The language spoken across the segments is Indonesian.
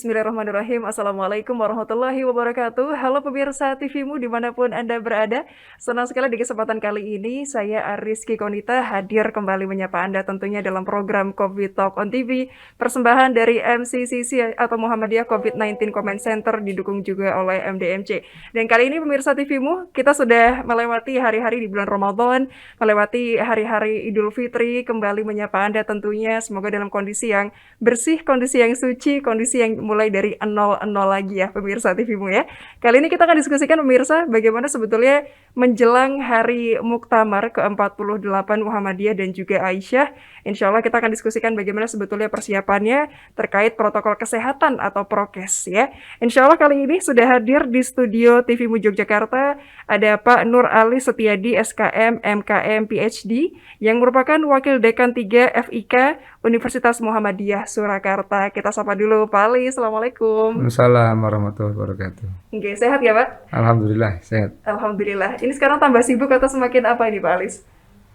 Bismillahirrahmanirrahim. Assalamualaikum warahmatullahi wabarakatuh. Halo pemirsa TVmu dimanapun Anda berada. Senang sekali di kesempatan kali ini saya Ariski Konita hadir kembali menyapa Anda tentunya dalam program COVID Talk on TV. Persembahan dari MCCC atau Muhammadiyah COVID-19 Comment Center didukung juga oleh MDMC. Dan kali ini pemirsa TVmu kita sudah melewati hari-hari di bulan Ramadan, melewati hari-hari Idul Fitri, kembali menyapa Anda tentunya semoga dalam kondisi yang bersih, kondisi yang suci, kondisi yang mulai dari 0-0 lagi ya pemirsa TVmu ya. Kali ini kita akan diskusikan pemirsa bagaimana sebetulnya menjelang hari Muktamar ke-48 Muhammadiyah dan juga Aisyah. Insya Allah kita akan diskusikan bagaimana sebetulnya persiapannya terkait protokol kesehatan atau prokes ya. Insya Allah kali ini sudah hadir di studio TVmu Yogyakarta ada Pak Nur Ali Setiadi SKM MKM PhD yang merupakan Wakil Dekan 3 FIK Universitas Muhammadiyah Surakarta. Kita sapa dulu Pak Ali. Assalamualaikum. Assalamualaikum warahmatullahi wabarakatuh. Oke, sehat ya Pak? Alhamdulillah sehat. Alhamdulillah. Ini sekarang tambah sibuk atau semakin apa ini Pak Alis?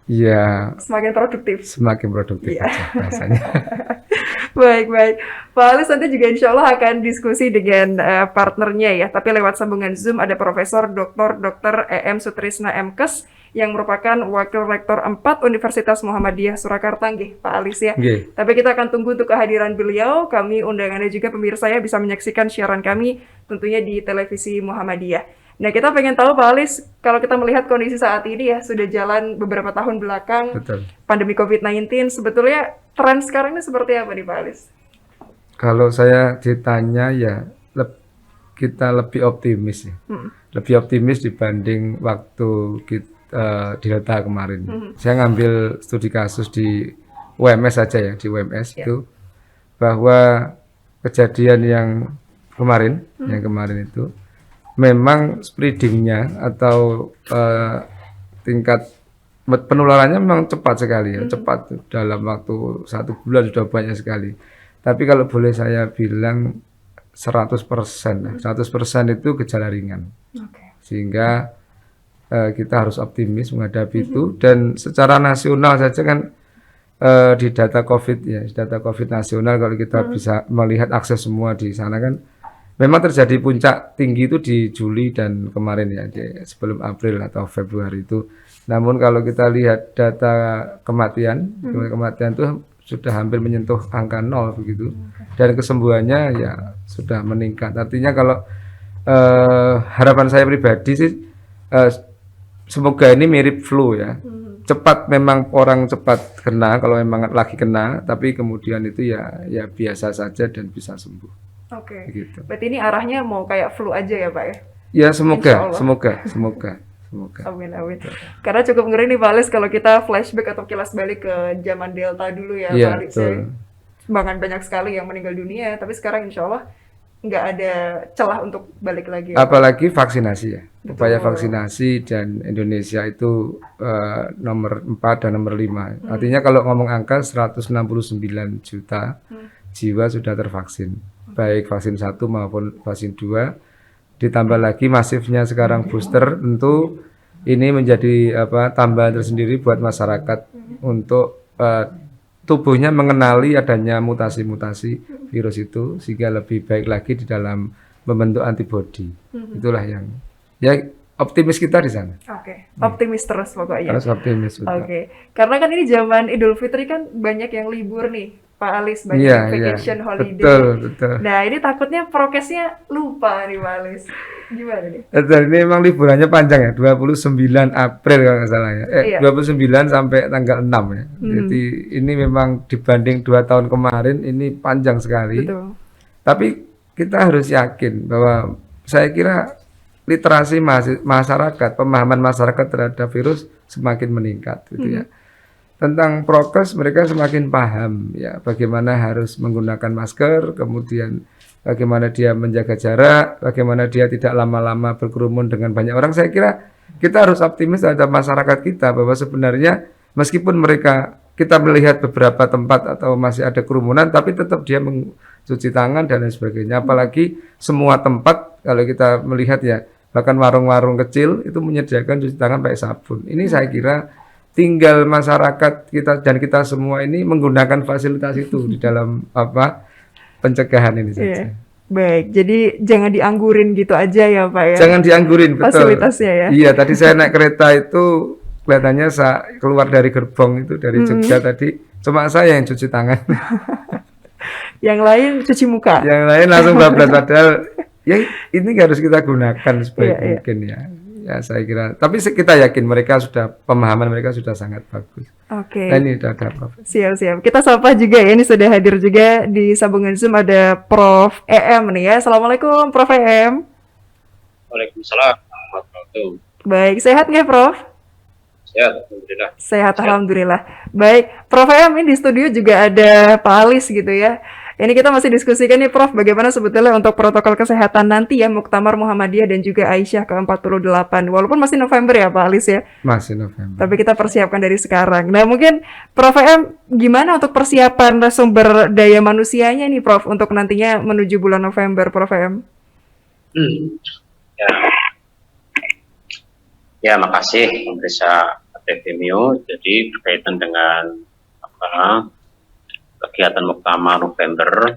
Iya. Semakin produktif. Semakin produktif ya. aja rasanya. Baik. Pak Alis nanti juga insya Allah akan diskusi dengan partnernya ya. Tapi lewat sambungan Zoom ada Profesor Dr. EM Sutrisna MKes yang merupakan Wakil Rektor 4 Universitas Muhammadiyah Surakarta, Pak Alis ya. Tapi kita akan tunggu untuk kehadiran beliau. Kami undangannya juga pemirsa ya bisa menyaksikan siaran kami tentunya di televisi Muhammadiyah. Nah kita pengen tahu Pak Alis, kalau kita melihat kondisi saat ini ya sudah jalan beberapa tahun belakang. Betul. Pandemi COVID-19, sebetulnya tren sekarang ini seperti apa nih Pak Alis? Kalau saya ditanya ya kita lebih optimis ya. Lebih optimis dibanding waktu kita Delta kemarin. Saya ngambil studi kasus di UMS saja ya, di UMS itu bahwa kejadian yang kemarin itu memang spreadingnya atau tingkat penularannya memang cepat sekali ya, cepat dalam waktu 1 bulan sudah banyak sekali. Tapi kalau boleh saya bilang 100%, 100% itu gejala ringan. Sehingga kita harus optimis menghadapi itu dan secara nasional saja kan di data COVID ya, data COVID nasional kalau kita bisa melihat akses semua di sana kan memang terjadi puncak tinggi itu di Juli dan kemarin ya, sebelum April atau Februari itu. Namun kalau kita lihat data kematian itu sudah hampir menyentuh angka 0 begitu. Dan kesembuhannya ya sudah meningkat. Artinya kalau harapan saya pribadi sih semoga ini mirip flu ya. Cepat memang orang cepat kena kalau memang lagi kena, tapi kemudian itu ya biasa saja dan bisa sembuh. Oke. Gitu. Berarti ini arahnya mau kayak flu aja ya Pak ya? Ya semoga. Amin. Karena cukup ngeri nih Pak Alis kalau kita flashback atau kilas balik ke zaman Delta dulu ya Pak Alis. Bahkan banyak sekali yang meninggal dunia, tapi sekarang insya Allah nggak ada celah untuk balik lagi. Apalagi vaksinasi ya. Upaya vaksinasi dan Indonesia itu nomor 4 dan nomor 5. Artinya kalau ngomong angka 169 juta jiwa sudah tervaksin. Baik vaksin 1 maupun vaksin 2. Ditambah lagi masifnya sekarang booster, tentu ini menjadi tambahan tersendiri buat masyarakat untuk tubuhnya mengenali adanya mutasi-mutasi virus itu sehingga lebih baik lagi di dalam membentuk antibodi. Itulah yang ya optimis kita di sana. Optimis terus pokoknya. Harus optimis. Karena kan ini zaman Idul Fitri kan banyak yang libur nih Pak Alis, banyak vacation holiday. Betul. Nah ini takutnya prokesnya lupa nih Pak Alis. Gimana nih? Betul, ini memang liburannya panjang ya, 29 April kalau nggak salah ya. 29 sampai tanggal 6 ya. Jadi ini memang dibanding 2 tahun kemarin ini panjang sekali. Betul. Tapi kita harus yakin bahwa saya kira literasi masyarakat, pemahaman masyarakat terhadap virus semakin meningkat gitu ya. Tentang prokes mereka semakin paham ya, bagaimana harus menggunakan masker, kemudian bagaimana dia menjaga jarak, bagaimana dia tidak lama-lama berkerumun dengan banyak orang. Saya kira kita harus optimis terhadap masyarakat kita bahwa sebenarnya meskipun kita melihat beberapa tempat atau masih ada kerumunan, tapi tetap dia mencuci tangan dan lain sebagainya. Apalagi semua tempat kalau kita melihat ya, bahkan warung-warung kecil itu menyediakan cuci tangan pakai sabun. Ini saya kira tinggal masyarakat kita dan kita semua ini menggunakan fasilitas itu di dalam pencegahan ini saja. Baik, jadi jangan dianggurin gitu aja ya Pak ya, Jangan dianggurin, betul. fasilitasnya ya? Iya, tadi saya naik kereta itu kelihatannya keluar dari gerbong itu dari Jogja tadi, cuma saya yang cuci tangan. Yang lain cuci muka? Yang lain langsung bablas, padahal ya ini harus kita gunakan Iya, sebaik iya. mungkin ya. Ya saya kira, tapi kita yakin pemahaman mereka sudah sangat bagus. Oke. Nah ini sudah ada Prof. Siap-siap. Kita sapa juga ya, ini sudah hadir juga di sambungan Zoom ada Prof. EM nih ya. Assalamualaikum Prof. EM. Waalaikumsalam warahmatullahi wabarakatuh. Baik, sehat nggak Prof? Sehat, alhamdulillah. Sehat, Sehat. Alhamdulillah. Baik, Prof. EM ini di studio juga ada Pak Alis gitu ya. Ini kita masih diskusikan nih Prof, bagaimana sebetulnya untuk protokol kesehatan nanti ya Muktamar Muhammadiyah dan juga Aisyah ke-48. Walaupun masih November ya Pak Alis ya. Masih November. Tapi kita persiapkan dari sekarang. Nah, mungkin Prof. EM gimana untuk persiapan sumber daya manusianya nih Prof untuk nantinya menuju bulan November Prof. EM? Ya, ya makasih pemirsa TVMU. Jadi berkaitan dengan kegiatan Muktamar November,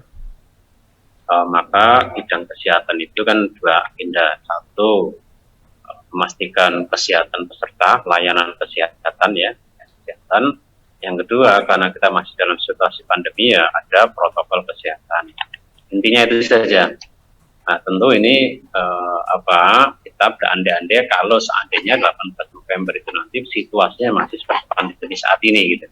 maka bidang kesehatan itu kan dua agenda. Satu, memastikan kesehatan peserta, layanan kesehatan ya, kesehatan. Yang kedua, karena kita masih dalam situasi pandemi ya, ada protokol kesehatan. Intinya itu saja. Nah, tentu ini kita berandai-andai kalau seandainya 18 November itu nanti situasinya masih seperti pandemi saat ini gitu.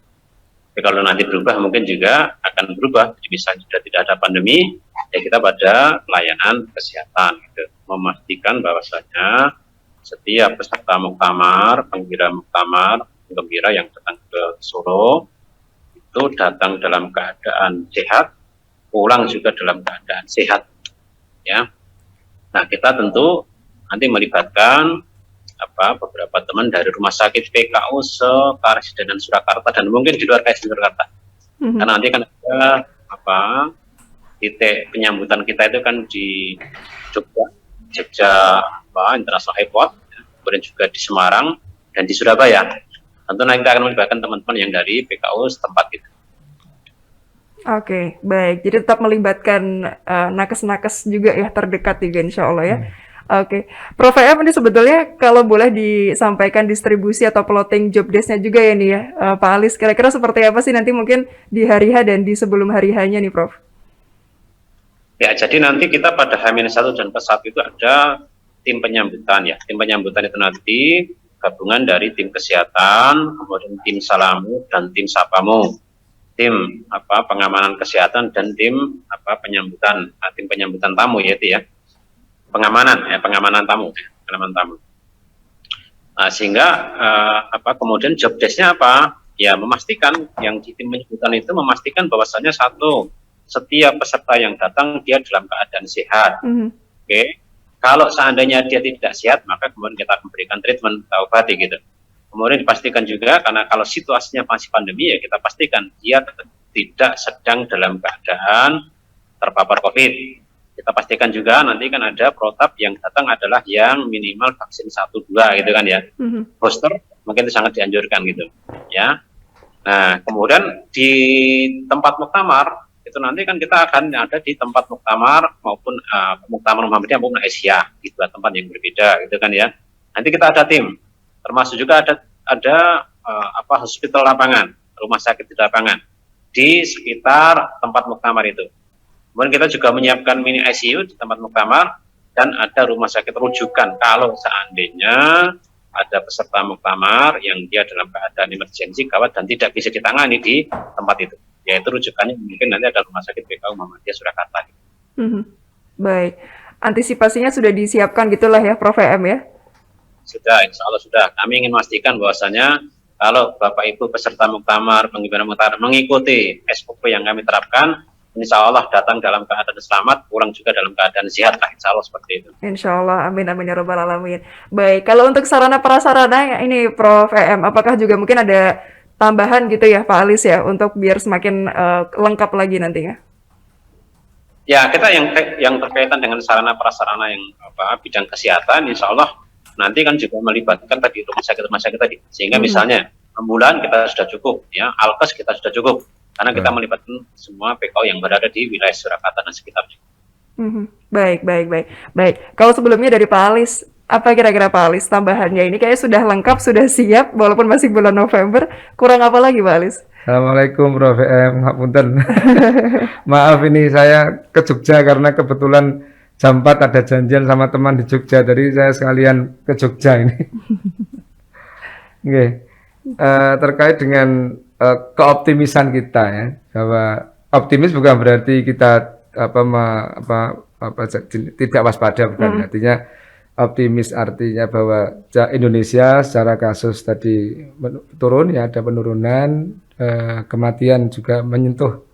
Tapi kalau nanti berubah mungkin juga akan berubah. Jadi misalnya sudah tidak ada pandemi, ya kita pada pelayanan kesehatan gitu. Memastikan bahwasanya setiap peserta muktamar, penggembira muktamar, penggembira yang datang ke Solo itu datang dalam keadaan sehat, pulang juga dalam keadaan sehat. Ya, nah kita tentu nanti melibatkan beberapa teman dari rumah sakit PKU se-Karesidenan Surakarta dan mungkin di luar Karesidenan Surakarta. Karena nanti kan ada titik penyambutan kita itu kan di Jogja International Airport, kemudian juga di Semarang dan di Surabaya. Tentu nanti kita akan melibatkan teman-teman yang dari PKU setempat itu. Oke, baik. Jadi tetap melibatkan nakes-nakes juga ya terdekat juga insya Allah ya. Oke, Prof. EM ini sebetulnya kalau boleh disampaikan distribusi atau plotting job desk-nya juga ya nih ya, Pak Alis. Kira-kira seperti apa sih nanti mungkin di hari H dan di sebelum hari H-nya nih, Prof? Ya, jadi nanti kita pada H-1 dan P1 itu ada tim penyambutan ya. Tim penyambutan itu nanti gabungan dari tim kesehatan, kemudian tim salamu dan tim sapamu. Tim pengamanan kesehatan dan tim penyambutan, tim penyambutan tamu yaitu ya. Pengamanan tamu. Sehingga kemudian job desk-nya apa? Ya memastikan yang di tim penyambutan itu memastikan bahwasanya setiap peserta yang datang dia dalam keadaan sehat. Oke. Kalau seandainya dia tidak sehat, maka kemudian kita memberikan treatment atau obati gitu. Kemudian dipastikan juga karena kalau situasinya masih pandemi ya kita pastikan dia tidak sedang dalam keadaan terpapar COVID. Kita pastikan juga nanti kan ada protap yang datang adalah yang minimal vaksin 1-2 gitu kan ya. Booster mungkin itu sangat dianjurkan gitu ya. Nah kemudian di tempat muktamar itu nanti kan kita akan ada di tempat muktamar maupun Muktamar Muhammadiyah maupun Aisyah di dua tempat yang berbeda gitu kan ya. Nanti kita ada tim, termasuk juga ada hospital lapangan, rumah sakit di lapangan di sekitar tempat muktamar itu. Kemudian kita juga menyiapkan mini ICU di tempat muktamar dan ada rumah sakit rujukan kalau seandainya ada peserta muktamar yang dia dalam keadaan emergensi gawat dan tidak bisa ditangani di tempat itu. Yaitu rujukannya mungkin nanti ada rumah sakit PKU Muhammadiyah Surakarta. Baik, antisipasinya sudah disiapkan gitulah ya Prof. EM ya? Sudah, insya Allah sudah. Kami ingin memastikan bahwasanya kalau Bapak Ibu peserta muktamar, penggembira muktamar mengikuti SOP yang kami terapkan, insya Allah datang dalam keadaan selamat, pulang juga dalam keadaan sehat lah, insya Allah seperti itu. Insya Allah, amin amin ya robbal alamin. Baik, kalau untuk sarana prasarana ini Prof. EM, apakah juga mungkin ada tambahan gitu ya Pak Alis ya untuk biar semakin lengkap lagi nantinya? Ya, kita yang berkaitan dengan sarana prasarana yang bidang kesehatan, insya Allah nanti kan juga melibatkan tadi rumah sakit tadi, sehingga misalnya ambulan kita sudah cukup, ya alkes kita sudah cukup, karena kita melibatkan semua PKU yang berada di wilayah Surakarta dan sekitarnya. Baik, baik, baik, baik. Kalau sebelumnya dari Pak Alis, apa kira-kira Pak Alis tambahannya? Ini kayaknya sudah lengkap, sudah siap, walaupun masih bulan November. Kurang apa lagi Pak Alis? Assalamualaikum Prof. Ngapunten. Maaf ini saya ke Jogja karena kebetulan jam 4 ada janjian sama teman di Jogja, jadi saya sekalian ke Jogja ini. Oke. Terkait dengan keoptimisan kita ya, bahwa optimis bukan berarti kita tidak waspada, bukan. Artinya optimis artinya bahwa Indonesia secara kasus tadi turun ya, ada penurunan, kematian juga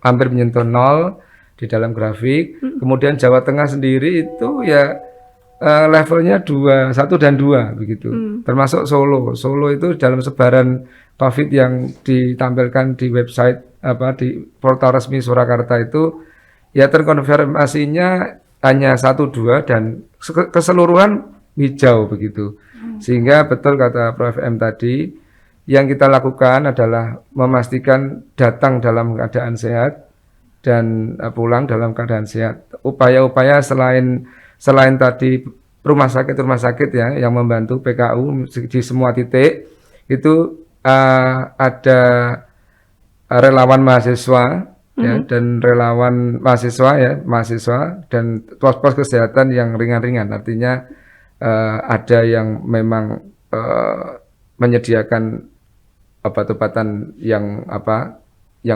hampir menyentuh 0 di dalam grafik. Kemudian Jawa Tengah sendiri itu ya levelnya 1 dan 2 begitu. Termasuk Solo. Solo itu dalam sebaran COVID yang ditampilkan di website di portal resmi Surakarta itu ya terkonfirmasinya hanya 1-2 dan keseluruhan hijau begitu. Sehingga betul kata Prof. M tadi, yang kita lakukan adalah memastikan datang dalam keadaan sehat dan pulang dalam keadaan sehat. Upaya-upaya selain tadi rumah sakit ya yang membantu PKU di semua titik itu ada relawan mahasiswa ya, dan relawan mahasiswa dan pos-pos kesehatan yang ringan-ringan. Artinya ada yang memang menyediakan obat-obatan yang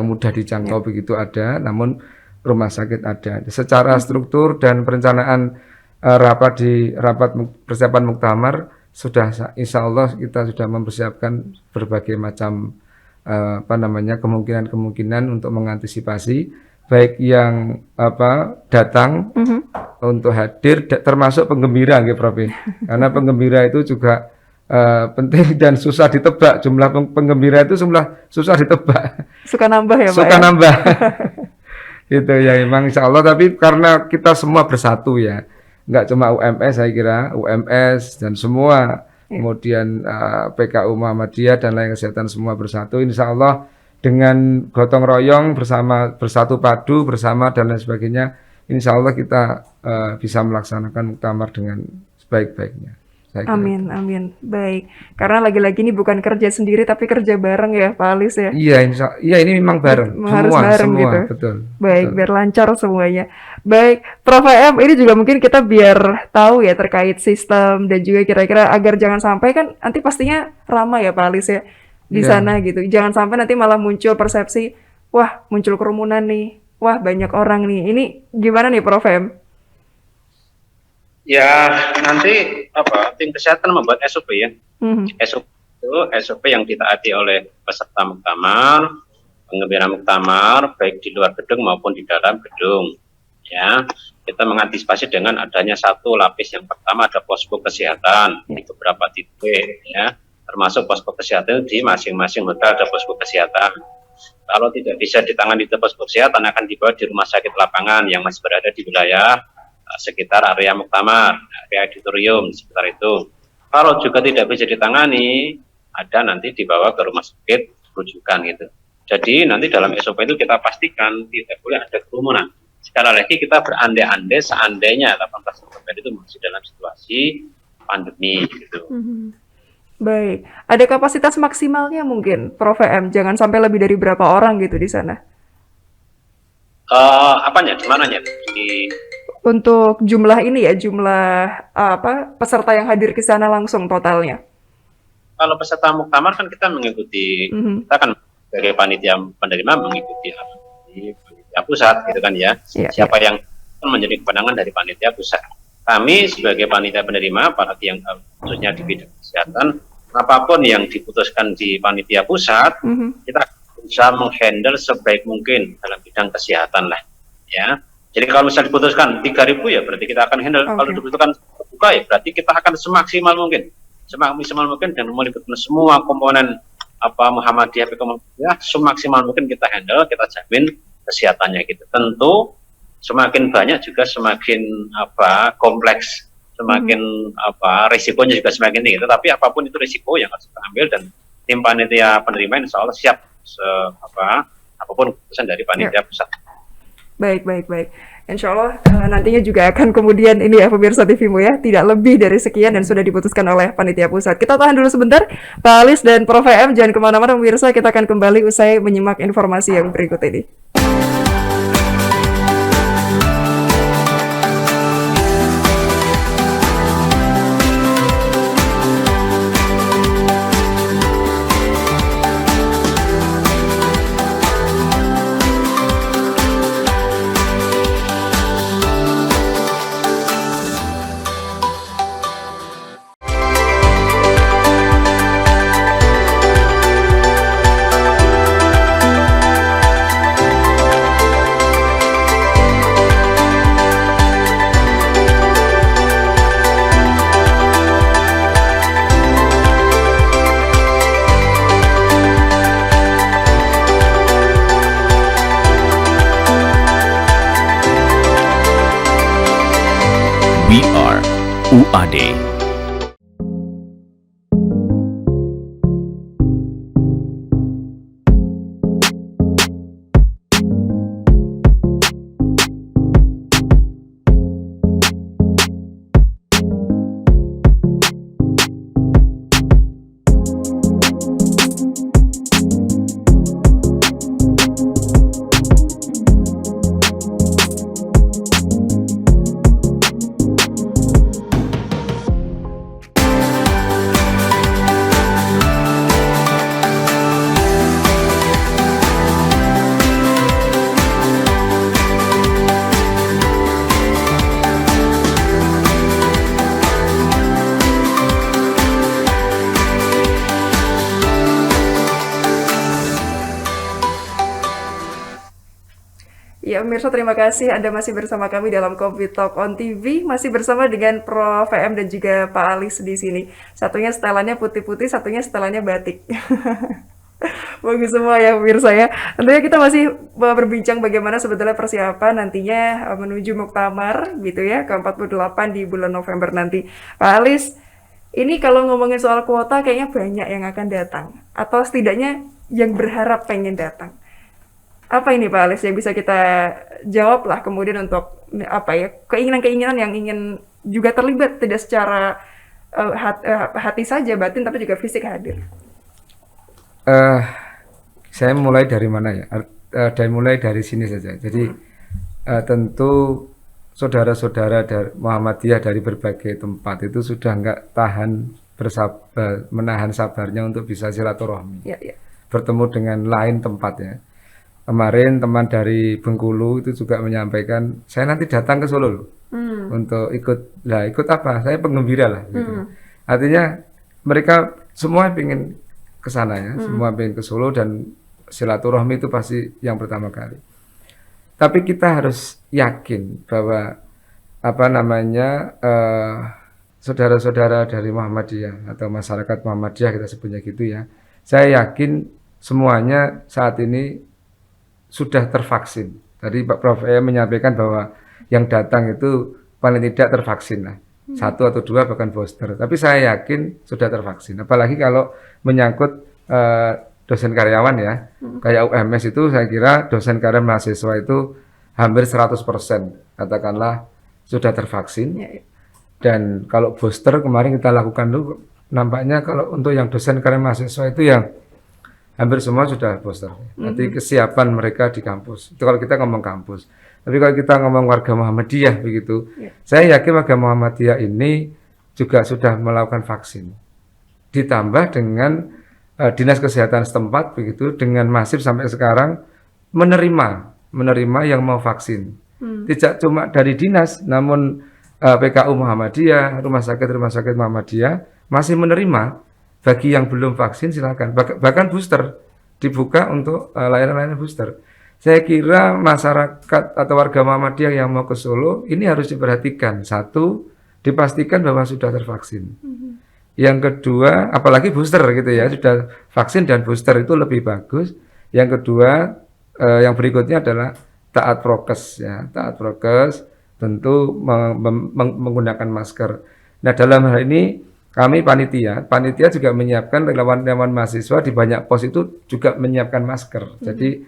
mudah dijangkau begitu ada, namun rumah sakit ada. Secara struktur dan perencanaan rapat persiapan muktamar sudah, insya Allah kita sudah mempersiapkan berbagai macam kemungkinan untuk mengantisipasi baik yang datang untuk hadir, termasuk penggembira nggih Prof. Karena penggembira itu juga penting dan susah ditebak. Jumlah penggembira itu susah ditebak. Suka nambah ya Pak? Suka nambah. Itu ya memang insya Allah, tapi karena kita semua bersatu ya, nggak cuma UMS, saya kira UMS dan semua, kemudian PKU Muhammadiyah dan lain kesehatan semua bersatu, insya Allah dengan gotong royong bersatu padu bersama dan lain sebagainya, insya Allah kita bisa melaksanakan muktamar dengan sebaik-baiknya. Amin, amin. Baik. Karena lagi-lagi ini bukan kerja sendiri tapi kerja bareng ya Pak Alis ya. Iya, ini memang bareng. Harus bareng semua, gitu. Betul. Baik, betul. biar lancar semuanya. Baik, Prof. M, ini juga mungkin kita biar tahu ya terkait sistem dan juga kira-kira agar jangan sampai, kan nanti pastinya ramai ya Pak Alis ya di sana gitu. Jangan sampai nanti malah muncul persepsi, wah muncul kerumunan nih, wah banyak orang nih. Ini gimana nih Prof. M? Ya, nanti tim kesehatan membuat SOP ya. SOP itu SOP yang ditaati oleh peserta muktamar, penggembira muktamar, baik di luar gedung maupun di dalam gedung. Ya, kita mengantisipasi dengan adanya satu lapis. Yang pertama ada posko kesehatan di beberapa titik, ya, termasuk posko kesehatan di masing-masing hotel ada posko kesehatan. Kalau tidak bisa ditangani di posko kesehatan, akan dibawa di rumah sakit lapangan yang masih berada di wilayah sekitar area muktamar, area auditorium sekitar itu. Kalau juga tidak bisa ditangani, ada nanti dibawa ke rumah sakit rujukan gitu. Jadi nanti dalam SOP itu kita pastikan tidak boleh ada kerumunan. Sekali lagi kita berandai-andai seandainya 18 November itu masih dalam situasi pandemi gitu. Baik, ada kapasitas maksimalnya mungkin Prof. M, jangan sampai lebih dari berapa orang gitu di sana? Apanya, di mananya? Untuk jumlah ini ya, jumlah peserta yang hadir ke sana langsung totalnya. Kalau peserta muktamar kan kita mengikuti, kita kan sebagai panitia penerima mengikuti panitia pusat gitu kan ya. Siapa yang menjadi kewenangan dari panitia pusat. Kami sebagai panitia penerima, panitia yang khususnya di bidang kesehatan, apapun yang diputuskan di panitia pusat, kita bisa menghandle sebaik mungkin dalam bidang kesehatan lah, ya. Jadi kalau misalnya diputuskan 3.000 ya berarti kita akan handle. Kalau diputuskan buka ya berarti kita akan semaksimal mungkin dan melibatkan semua komponen Muhammadiyah, semaksimal mungkin kita handle, kita jamin kesehatannya gitu. Tentu semakin banyak juga semakin kompleks, semakin risikonya juga semakin tinggi. Tetapi apapun itu risiko yang harus kita ambil, dan tim panitia penerima insya Allah siap apapun keputusan dari panitia pusat. Baik. Insya Allah nantinya juga akan kemudian ini ya pemirsa TVmu ya, tidak lebih dari sekian dan sudah diputuskan oleh panitia pusat. Kita tahan dulu sebentar, Pak Alis dan Prof EM, jangan kemana-mana pemirsa, kita akan kembali usai menyimak informasi yang berikut ini. We are UAD. Ya, pemirsa, terima kasih Anda masih bersama kami dalam COVID Talk on TV, masih bersama dengan Prof EM dan juga Pak Alis di sini. Satunya setelannya putih-putih, satunya setelannya batik. Bagus semua ya pemirsa ya. Tentunya kita masih berbincang bagaimana sebetulnya persiapan nantinya menuju Muktamar gitu ya, ke-48 di bulan November nanti. Pak Alis, ini kalau ngomongin soal kuota kayaknya banyak yang akan datang, atau setidaknya yang berharap pengen datang. Apa ini Pak Alis yang bisa kita jawab lah kemudian untuk apa ya, keinginan-keinginan yang ingin juga terlibat tidak secara hati saja, batin, tapi juga fisik hadir. Saya mulai dari mana ya? Mulai dari sini saja. Jadi tentu saudara-saudara dari Muhammadiyah dari berbagai tempat itu sudah nggak tahan menahan sabarnya untuk bisa silaturahmi, bertemu dengan lain tempatnya. Kemarin teman dari Bengkulu itu juga menyampaikan, saya nanti datang ke Solo loh, untuk ikut. Lah ikut apa? Saya penggembira lah. Gitu. Artinya mereka semua ingin ke sana ya, semua ingin ke Solo dan silaturahmi itu pasti yang pertama kali. Tapi kita harus yakin bahwa saudara-saudara dari Muhammadiyah atau masyarakat Muhammadiyah kita sebutnya gitu ya. Saya yakin semuanya saat ini sudah tervaksin. Tadi Pak Prof menyampaikan bahwa yang datang itu paling tidak tervaksin lah. 1 atau 2 bahkan booster. Tapi saya yakin sudah tervaksin. Apalagi kalau menyangkut dosen karyawan ya. Kayak UMS itu saya kira dosen karyawan mahasiswa itu hampir 100% katakanlah sudah tervaksin. Dan kalau booster kemarin kita lakukan dulu, nampaknya kalau untuk yang dosen karyawan mahasiswa itu yang hampir semua sudah booster. Nanti kesiapan mereka di kampus. Itu kalau kita ngomong kampus. Tapi kalau kita ngomong warga Muhammadiyah begitu, saya yakin warga Muhammadiyah ini juga sudah melakukan vaksin. Ditambah dengan dinas kesehatan setempat begitu dengan masif sampai sekarang menerima yang mau vaksin. Tidak cuma dari dinas, namun PKU Muhammadiyah, rumah sakit Muhammadiyah masih menerima. Bagi yang belum vaksin silakan, bahkan booster dibuka untuk layanan-layanan booster. Saya kira masyarakat atau warga Muhammadiyah yang mau ke Solo ini harus diperhatikan. 1, dipastikan bahwa sudah tervaksin. Yang kedua, apalagi booster gitu ya, sudah vaksin dan booster itu lebih bagus. Yang kedua, yang berikutnya adalah taat prokes ya, taat prokes tentu menggunakan masker. Nah dalam hal ini kami panitia juga menyiapkan relawan-relawan mahasiswa di banyak pos itu juga menyiapkan masker. Jadi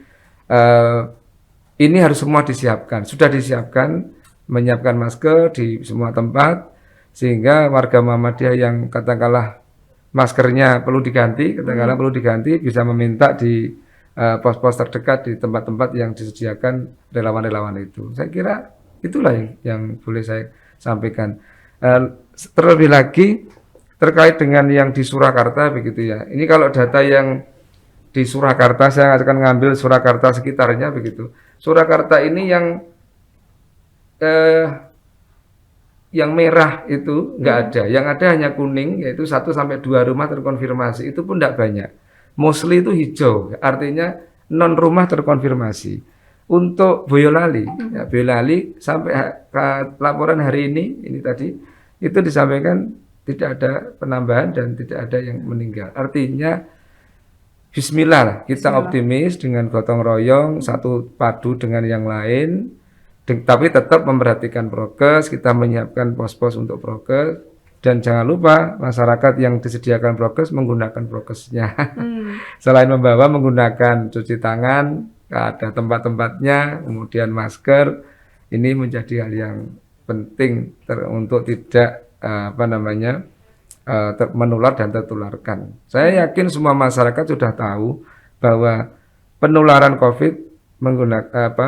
ini harus semua disiapkan. Sudah disiapkan, menyiapkan masker di semua tempat, sehingga warga Muhammadiyah yang katakanlah maskernya perlu diganti, bisa meminta di pos-pos terdekat di tempat-tempat yang disediakan relawan-relawan itu. Saya kira itulah yang boleh saya sampaikan. Terlebih lagi terkait dengan yang di Surakarta begitu ya. Ini kalau data yang di Surakarta, saya akan ngambil Surakarta sekitarnya begitu. Surakarta ini yang merah itu nggak ada, yang ada hanya kuning, yaitu 1-2 rumah terkonfirmasi, itu pun tidak banyak. Mostly itu hijau, artinya non rumah terkonfirmasi. Untuk Boyolali, ya Boyolali sampai laporan hari ini tadi, itu disampaikan tidak ada penambahan dan tidak ada yang meninggal. Artinya Bismillah lah, kita optimis dengan gotong royong, satu padu dengan yang lain, tapi tetap memperhatikan prokes, kita menyiapkan pos-pos untuk prokes, dan jangan lupa masyarakat yang disediakan prokes menggunakan prokesnya. Selain membawa, menggunakan cuci tangan, ada tempat-tempatnya, kemudian masker, ini menjadi hal yang penting untuk tidak menular dan tertularkan. Saya yakin semua masyarakat sudah tahu bahwa penularan COVID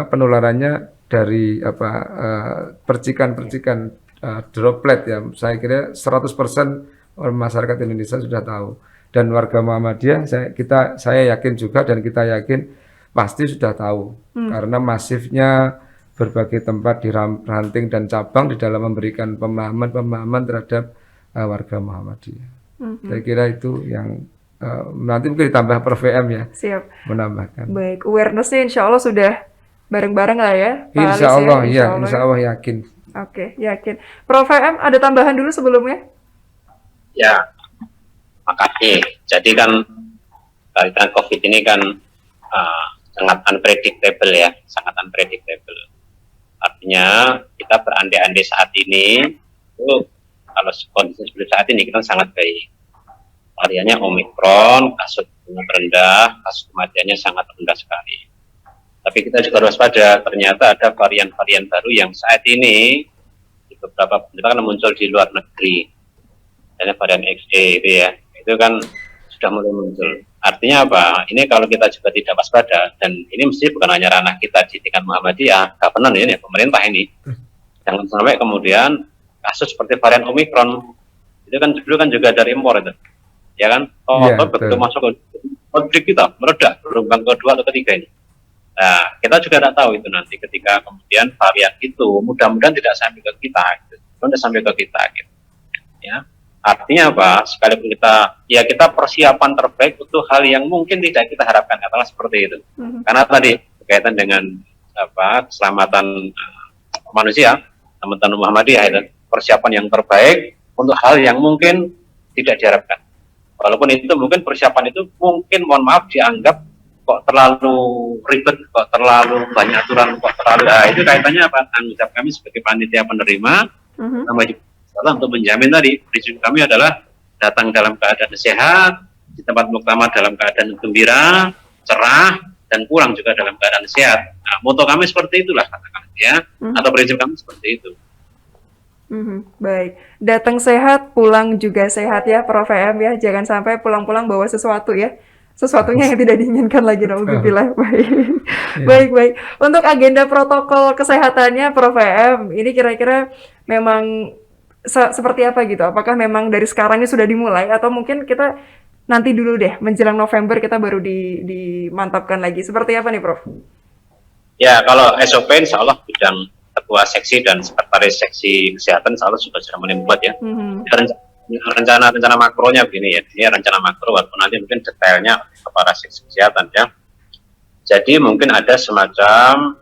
penularannya dari percikan-percikan droplet ya. Saya kira 100% masyarakat Indonesia sudah tahu, dan warga Muhammadiyah saya yakin juga, dan kita yakin pasti sudah tahu karena masifnya berbagai tempat di ranting dan cabang di dalam memberikan pemahaman terhadap warga Muhammadiyah. Saya kira itu yang nanti mungkin ditambah per VM ya. Siap. Menambahkan. Baik, awareness-nya insya Allah sudah bareng-bareng lah ya, Pak Insya Alis, Allah ya. Insya Allah yakin. Oke, yakin. Prof VM ada tambahan dulu sebelumnya? Ya, makasih. Jadi kan kaitan COVID ini kan sangat unpredictable ya, sangat unpredictable. Artinya kita berandai-andai saat ini itu, kalau kondisi seperti saat ini kita sangat baik. Variannya Omikron, kasus rendah, kasus kematiannya sangat rendah sekali. Tapi kita juga harus waspada, ternyata ada varian-varian baru yang saat ini di beberapa negara kan muncul di luar negeri. Dan varian XE itu ya, itu kan sudah mulai muncul. Artinya apa? Ini kalau kita juga tidak waspada, dan ini mesti bukan hanya ranah kita di tingkat Muhammadiyah, government ini, pemerintah ini. Jangan sampai kemudian kasus seperti varian Omikron itu kan dulu kan juga dari impor itu, ya kan? Begitu masuk ke outbreak kita meledak gelombang kedua atau ketiga ini. Nah, kita juga tidak tahu itu nanti ketika kemudian varian itu mudah-mudahan tidak sampai ke kita, gitu. Tidak sampai ke kita, gitu. Ya, artinya apa? Sekalipun kita persiapan terbaik untuk hal yang mungkin tidak kita harapkan, katakanlah seperti itu. Karena tadi berkaitan dengan keselamatan manusia, teman-teman Muhammadiyah itu persiapan yang terbaik untuk hal yang mungkin tidak diharapkan. Walaupun itu mungkin persiapan itu mungkin, mohon maaf, dianggap kok terlalu ribet, kok terlalu banyak aturan, kok terlalu, itu kaitannya apa? Tanggung jawab kami sebagai panitia penerima, untuk menjamin tadi, prinsip kami adalah datang dalam keadaan sehat, di tempat muktamar dalam keadaan gembira, cerah, dan pulang juga dalam keadaan sehat. Nah, moto kami seperti itulah, katakan ya, atau prinsip kami seperti itu. Baik, datang sehat, pulang juga sehat ya, Prof VM ya. Jangan sampai pulang-pulang bawa sesuatu ya, sesuatunya yang tidak diinginkan lagi. Nauzubillah. Baik. Untuk agenda protokol kesehatannya, Prof VM, ini kira-kira memang seperti apa gitu? Apakah memang dari sekarang ini sudah dimulai, atau mungkin kita nanti dulu deh menjelang November kita baru dimantapkan lagi? Seperti apa nih, Prof? Ya, kalau SOP insya Allah bidang ketua seksi dan sekretaris seksi kesehatan insya Allah sudah mulai membuat ya. Rencana makronya begini ya, ini rencana makro, walaupun nanti mungkin detailnya kepada seksi kesehatan ya. Jadi mungkin ada semacam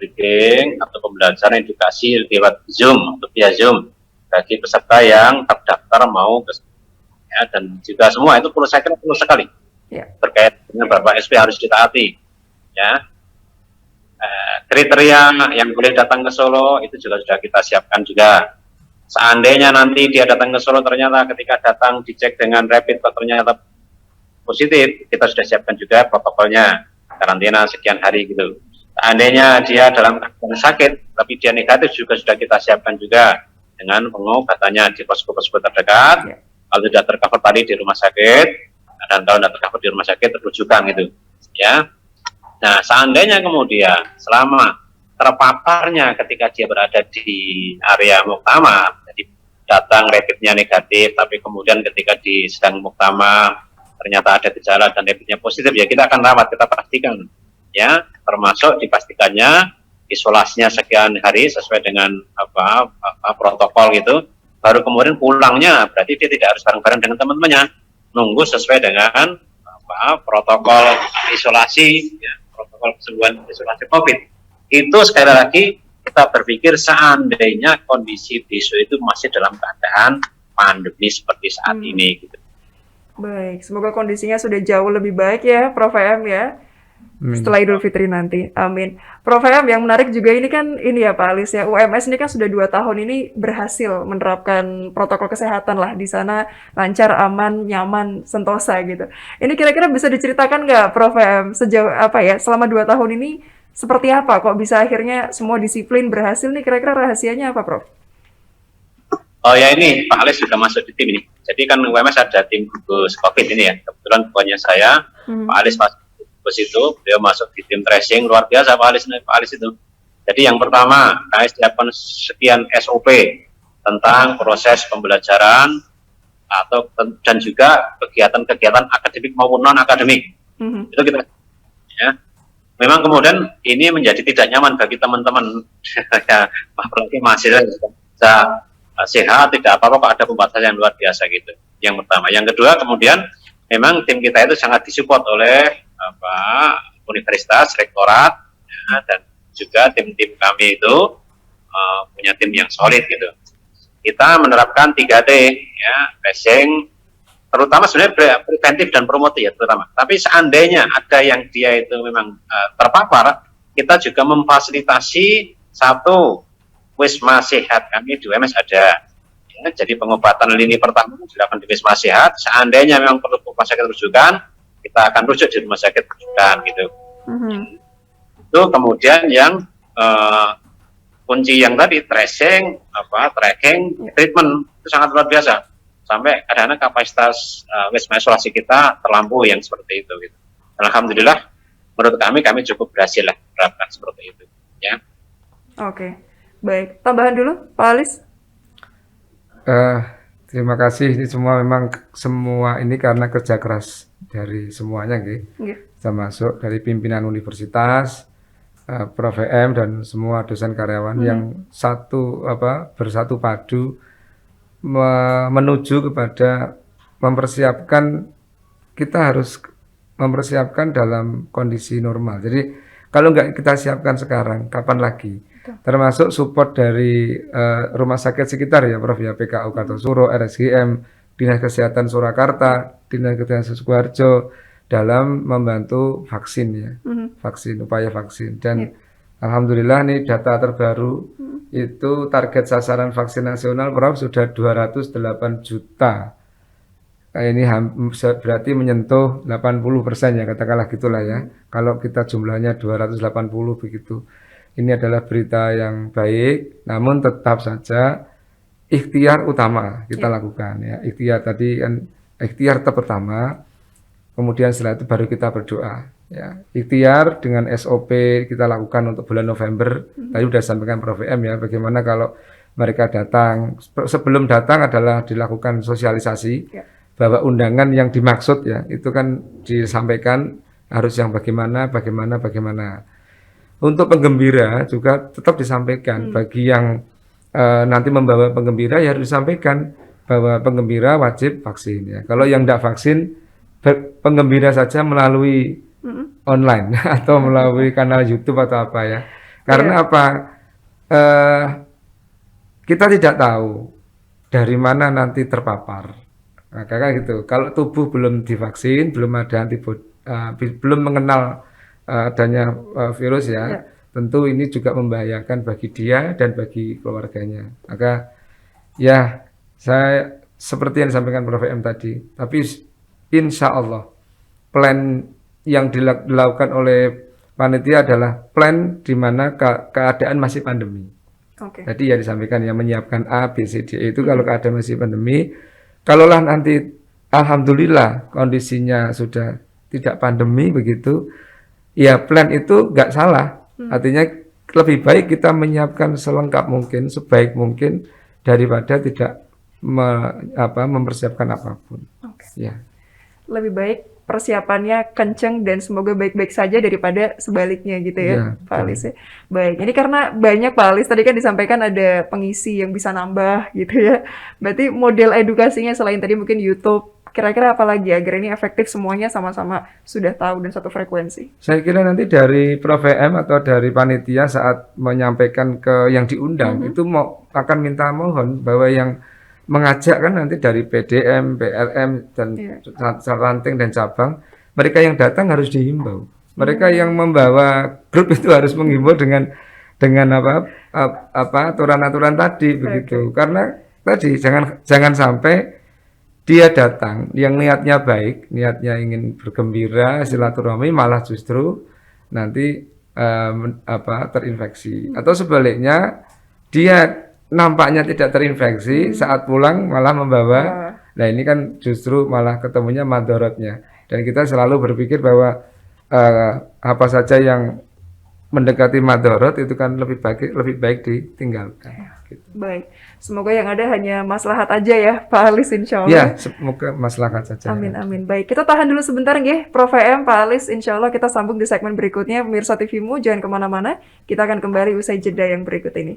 briefing atau pembelajaran edukasi lewat Zoom atau via Zoom bagi peserta yang terdaftar mau ke ya, dan juga semua itu saya kira perlu sekali terkait dengan beberapa SP harus ditaati ya. Kriteria yang boleh datang ke Solo itu juga sudah kita siapkan juga. Seandainya nanti dia datang ke Solo ternyata ketika datang dicek dengan rapid kok ternyata positif, kita sudah siapkan juga protokolnya karantina sekian hari gitu. Seandainya dia dalam keadaan sakit, tapi dia negatif juga sudah kita siapkan juga dengan pengobatannya di posko-posko terdekat. Kalau tidak tercover tadi di rumah sakit, dan kalau tidak tercover di rumah sakit terujukan gitu, ya. Nah, seandainya kemudian selama terpaparnya ketika dia berada di area muktamar, jadi datang rapidnya negatif, tapi kemudian ketika di sedang muktamar ternyata ada gejala dan rapidnya positif, ya kita akan rawat, kita pastikan, ya, termasuk dipastikannya isolasinya sekian hari sesuai dengan protokol gitu. Baru kemudian pulangnya, berarti dia tidak harus bareng-bareng dengan teman-temannya, nunggu sesuai dengan protokol isolasi, ya, protokol kesembuhan isolasi COVID. Itu sekali lagi kita berpikir seandainya kondisi besok itu masih dalam keadaan pandemi seperti saat ini. Gitu. Baik, semoga kondisinya sudah jauh lebih baik ya, Prof. M ya. Setelah Idul Fitri nanti, amin. Prof. M, yang menarik juga ini kan ini ya Pak Alis ya, UMS ini kan sudah 2 tahun ini berhasil menerapkan protokol kesehatan lah di sana, lancar, aman, nyaman, sentosa gitu. Ini kira-kira bisa diceritakan nggak Prof. M sejauh apa ya, selama 2 tahun ini seperti apa kok bisa akhirnya semua disiplin berhasil nih, kira-kira rahasianya apa Prof? Oh ya, ini Pak Alis sudah masuk di tim ini. Jadi kan UMS ada tim gugus COVID ini ya, kebetulan bukannya saya, Pak Alis masuk itu, beliau masuk di tim tracing, luar biasa Pak Alis itu. Jadi yang pertama, kami siapkan sekian SOP tentang proses pembelajaran dan juga kegiatan-kegiatan akademik maupun non akademik. Itu kita, ya. Memang kemudian ini menjadi tidak nyaman bagi teman-teman, ya, apalagi mahasiswa bisa sehat, tidak apa-apa kok ada pembatasan yang luar biasa gitu. Yang pertama, yang kedua kemudian memang tim kita itu sangat disupport oleh universitas, rektorat, ya, dan juga tim-tim kami itu punya tim yang solid gitu. Kita menerapkan 3D, ya, tracing, terutama sebenarnya preventif dan promotif ya terutama. Tapi seandainya ada yang dia itu memang terpapar, kita juga memfasilitasi satu wisma sehat kami di UMS ada. Ya, jadi pengobatan lini pertama dilakukan di wisma sehat. Seandainya memang perlu rumah sakit rujukan, kita akan rujuk di rumah sakit rujukan gitu. Itu kemudian yang kunci yang tadi tracing, tracking, treatment itu sangat luar biasa. Sampai kadang-kadang kapasitas wisma isolasi kita terlampau yang seperti itu. Gitu. Alhamdulillah, menurut kami cukup berhasil lah menerapkan seperti itu. Ya. Oke, baik. Tambahan dulu, Pak Alis. Terima kasih. Ini semua ini karena kerja keras dari semuanya, termasuk dari pimpinan universitas, Prof. M dan semua dosen karyawan yang bersatu padu menuju kepada kita harus mempersiapkan dalam kondisi normal. Jadi kalau nggak kita siapkan sekarang, kapan lagi? Termasuk support dari rumah sakit sekitar ya Prof ya, PKU Kartosuro, RSGM, Dinas Kesehatan Surakarta, Dinas Kesehatan Sukoharjo dalam membantu vaksin ya, upaya vaksin. Dan alhamdulillah nih data terbaru itu target sasaran vaksin nasional Prof sudah 208 juta. Ini berarti menyentuh 80% ya, katakanlah gitulah ya. Kalau kita jumlahnya 280 begitu. Ini adalah berita yang baik, namun tetap saja ikhtiar utama kita lakukan ya. Ikhtiar pertama, kemudian setelah itu baru kita berdoa ya. Ikhtiar dengan SOP kita lakukan untuk bulan November. Tadi sudah sampaikan Prof. M ya, bagaimana kalau mereka datang, sebelum datang adalah dilakukan sosialisasi bahwa undangan yang dimaksud ya, itu kan disampaikan harus yang bagaimana. Untuk penggembira juga tetap disampaikan bagi yang nanti membawa penggembira ya harus disampaikan bahwa penggembira wajib vaksin ya. Kalau yang tidak vaksin, penggembira saja melalui online atau melalui kanal YouTube atau apa ya. Karena apa? Kita tidak tahu dari mana nanti terpapar. Nah, kayak gitu. Kalau tubuh belum divaksin, belum ada belum mengenal adanya virus ya, tentu ini juga membahayakan bagi dia dan bagi keluarganya. Maka ya saya seperti yang disampaikan Prof. M tadi, tapi insya Allah plan yang dilakukan oleh panitia adalah plan di mana keadaan masih pandemi. Oke. Jadi ya disampaikan yang menyiapkan A, B, C, D itu kalau keadaan masih pandemi. Kalaulah nanti alhamdulillah kondisinya sudah tidak pandemi begitu, ya plan itu nggak salah. Artinya lebih baik kita menyiapkan selengkap mungkin, sebaik mungkin daripada tidak mempersiapkan apapun. Oke. Ya. Lebih baik persiapannya kenceng dan semoga baik-baik saja daripada sebaliknya gitu ya, Ya, Pak Alis ya. Baik, ini karena banyak Pak Alis tadi kan disampaikan ada pengisi yang bisa nambah gitu ya. Berarti model edukasinya selain tadi mungkin YouTube, kira-kira apa lagi agar ini efektif semuanya sama-sama sudah tahu dan satu frekuensi? Saya kira nanti dari Prof VM atau dari panitia saat menyampaikan ke yang diundang itu akan minta mohon bahwa yang mengajak kan nanti dari PDM, PLM dan ranting dan cabang, mereka yang datang harus dihimbau. Mereka yang membawa grup itu harus menghimbau dengan aturan-aturan tadi begitu. Karena tadi jangan sampai dia datang yang niatnya baik, niatnya ingin bergembira, silaturahmi malah justru nanti terinfeksi. Atau sebaliknya dia nampaknya tidak terinfeksi, saat pulang malah membawa. Nah ini kan justru malah ketemunya madorotnya. Dan kita selalu berpikir bahwa apa saja yang mendekati madorot itu kan lebih baik ditinggalkan. Gitu. Baik, semoga yang ada hanya maslahat aja ya Pak Alis insya Allah. Ya, semoga maslahat saja. Amin, amin. Baik, kita tahan dulu sebentar nggih, Prof VM, Pak Alis, insya Allah kita sambung di segmen berikutnya. Pemirsa TV-mu, jangan kemana-mana. Kita akan kembali usai jeda yang berikut ini.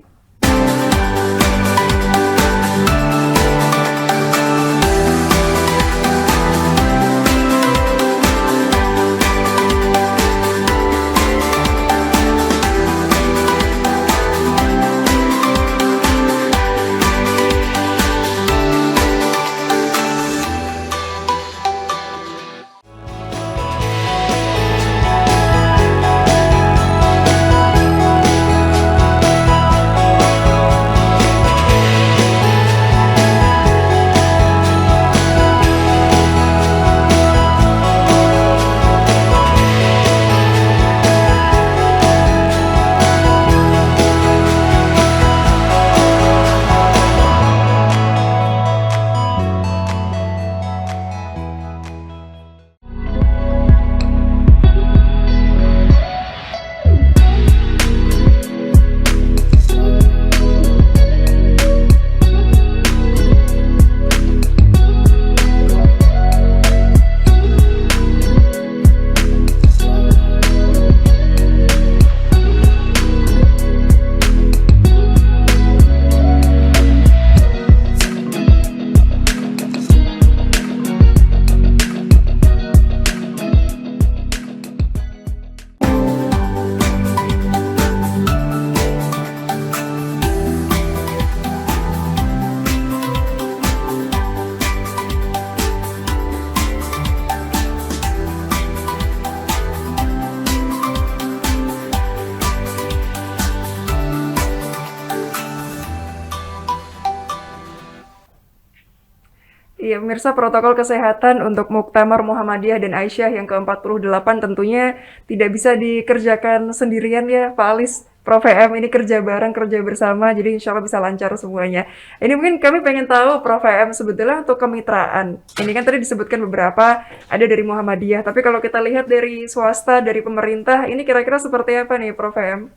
Iya, pemirsa, protokol kesehatan untuk Muktamar Muhammadiyah dan Aisyah yang ke-48 tentunya tidak bisa dikerjakan sendirian ya, Pak Alis. Prof VM ini kerja bareng, kerja bersama, jadi insya Allah bisa lancar semuanya. Ini mungkin kami pengen tahu, Prof VM, sebetulnya untuk kemitraan. Ini kan tadi disebutkan beberapa, ada dari Muhammadiyah, tapi kalau kita lihat dari swasta, dari pemerintah, ini kira-kira seperti apa nih, Prof VM?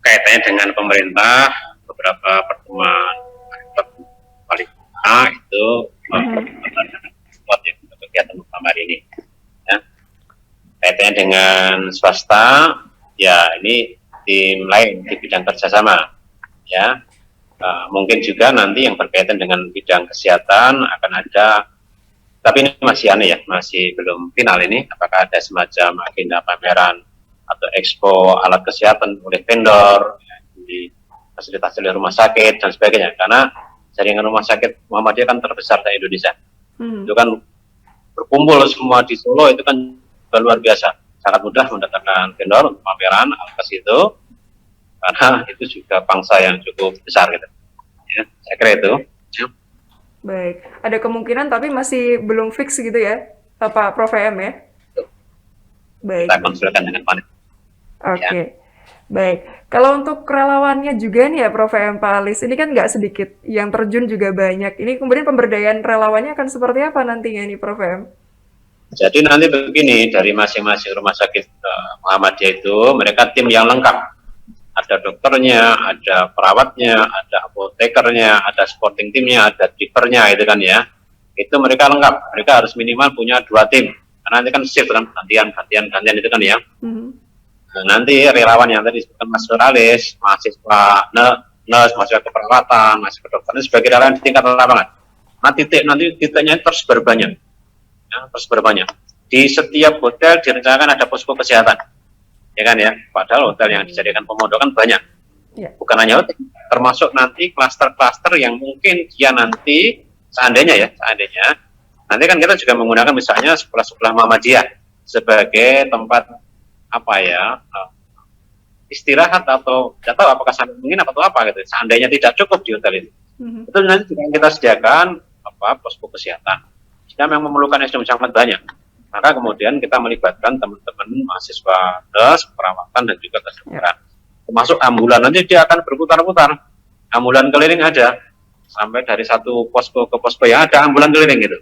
Kaitannya dengan pemerintah, beberapa pertemuan paling itu untuk kegiatan muktamar ini. Ya. Kaitannya dengan swasta, ya ini tim lain di bidang kerjasama, ya. Mungkin juga nanti yang berkaitan dengan bidang kesehatan akan ada, tapi ini masih aneh ya, masih belum final ini. Apakah ada semacam agenda pameran atau expo alat kesehatan oleh vendor, ya, difasilitasi oleh rumah sakit dan sebagainya. Karena jaringan rumah sakit Muhammadiyah kan terbesar di Indonesia. Itu kan berkumpul semua di Solo, itu kan luar biasa. Sangat mudah mendatangkan vendor untuk pameran alat itu, karena itu juga bangsa yang cukup besar gitu. Ya, saya kira itu. Ya. Baik, ada kemungkinan tapi masih belum fix gitu ya, Pak Prof M ya? Baik, Kita konsultasikan dengan panitia. oke. Baik, kalau untuk relawannya juga nih ya Prof M, Pak Alis, ini kan nggak sedikit, yang terjun juga banyak. Ini kemudian pemberdayaan relawannya akan seperti apa nantinya nih Prof M? Jadi nanti begini, dari masing-masing rumah sakit Muhammadiyah itu mereka tim yang lengkap. Ada dokternya, ada perawatnya, ada apotekernya, ada sporting timnya, ada drivernya, itu kan ya. Itu mereka lengkap. Mereka harus minimal punya 2 tim. Karena nanti kan shift kan, gantian itu kan ya. Nah, nanti relawan yang tadi disebutkan Mas Nuralis, mahasiswa nurse, mahasiswa keperawatan, mahasiswa kedokteran sebagai relawan di tingkat lapangan. Nanti titiknya tersebar banyak. Ya, tersebar banyak. Di setiap hotel direncanakan ada posko kesehatan. Ya kan ya, padahal hotel yang dijadikan pemondokan banyak. Ya. Bukan hanya hotel, termasuk nanti klaster-klaster yang mungkin dia nanti seandainya nanti kan kita juga menggunakan misalnya sekolah-sekolah Muhammadiyah sebagai tempat istirahat atau tidak tahu apakah sampai mungkin atau apa gitu. Seandainya tidak cukup di hotel itu, itu nanti juga kita sediakan posko kesehatan. Jika memang memerlukan SDM sangat banyak, maka kemudian kita melibatkan teman-teman mahasiswa nurse, perawatan dan juga kedokteran. Termasuk ambulan nanti dia akan berputar-putar. Ambulan keliling ada sampai dari satu posko ke posko yang ada ambulan keliling gitu.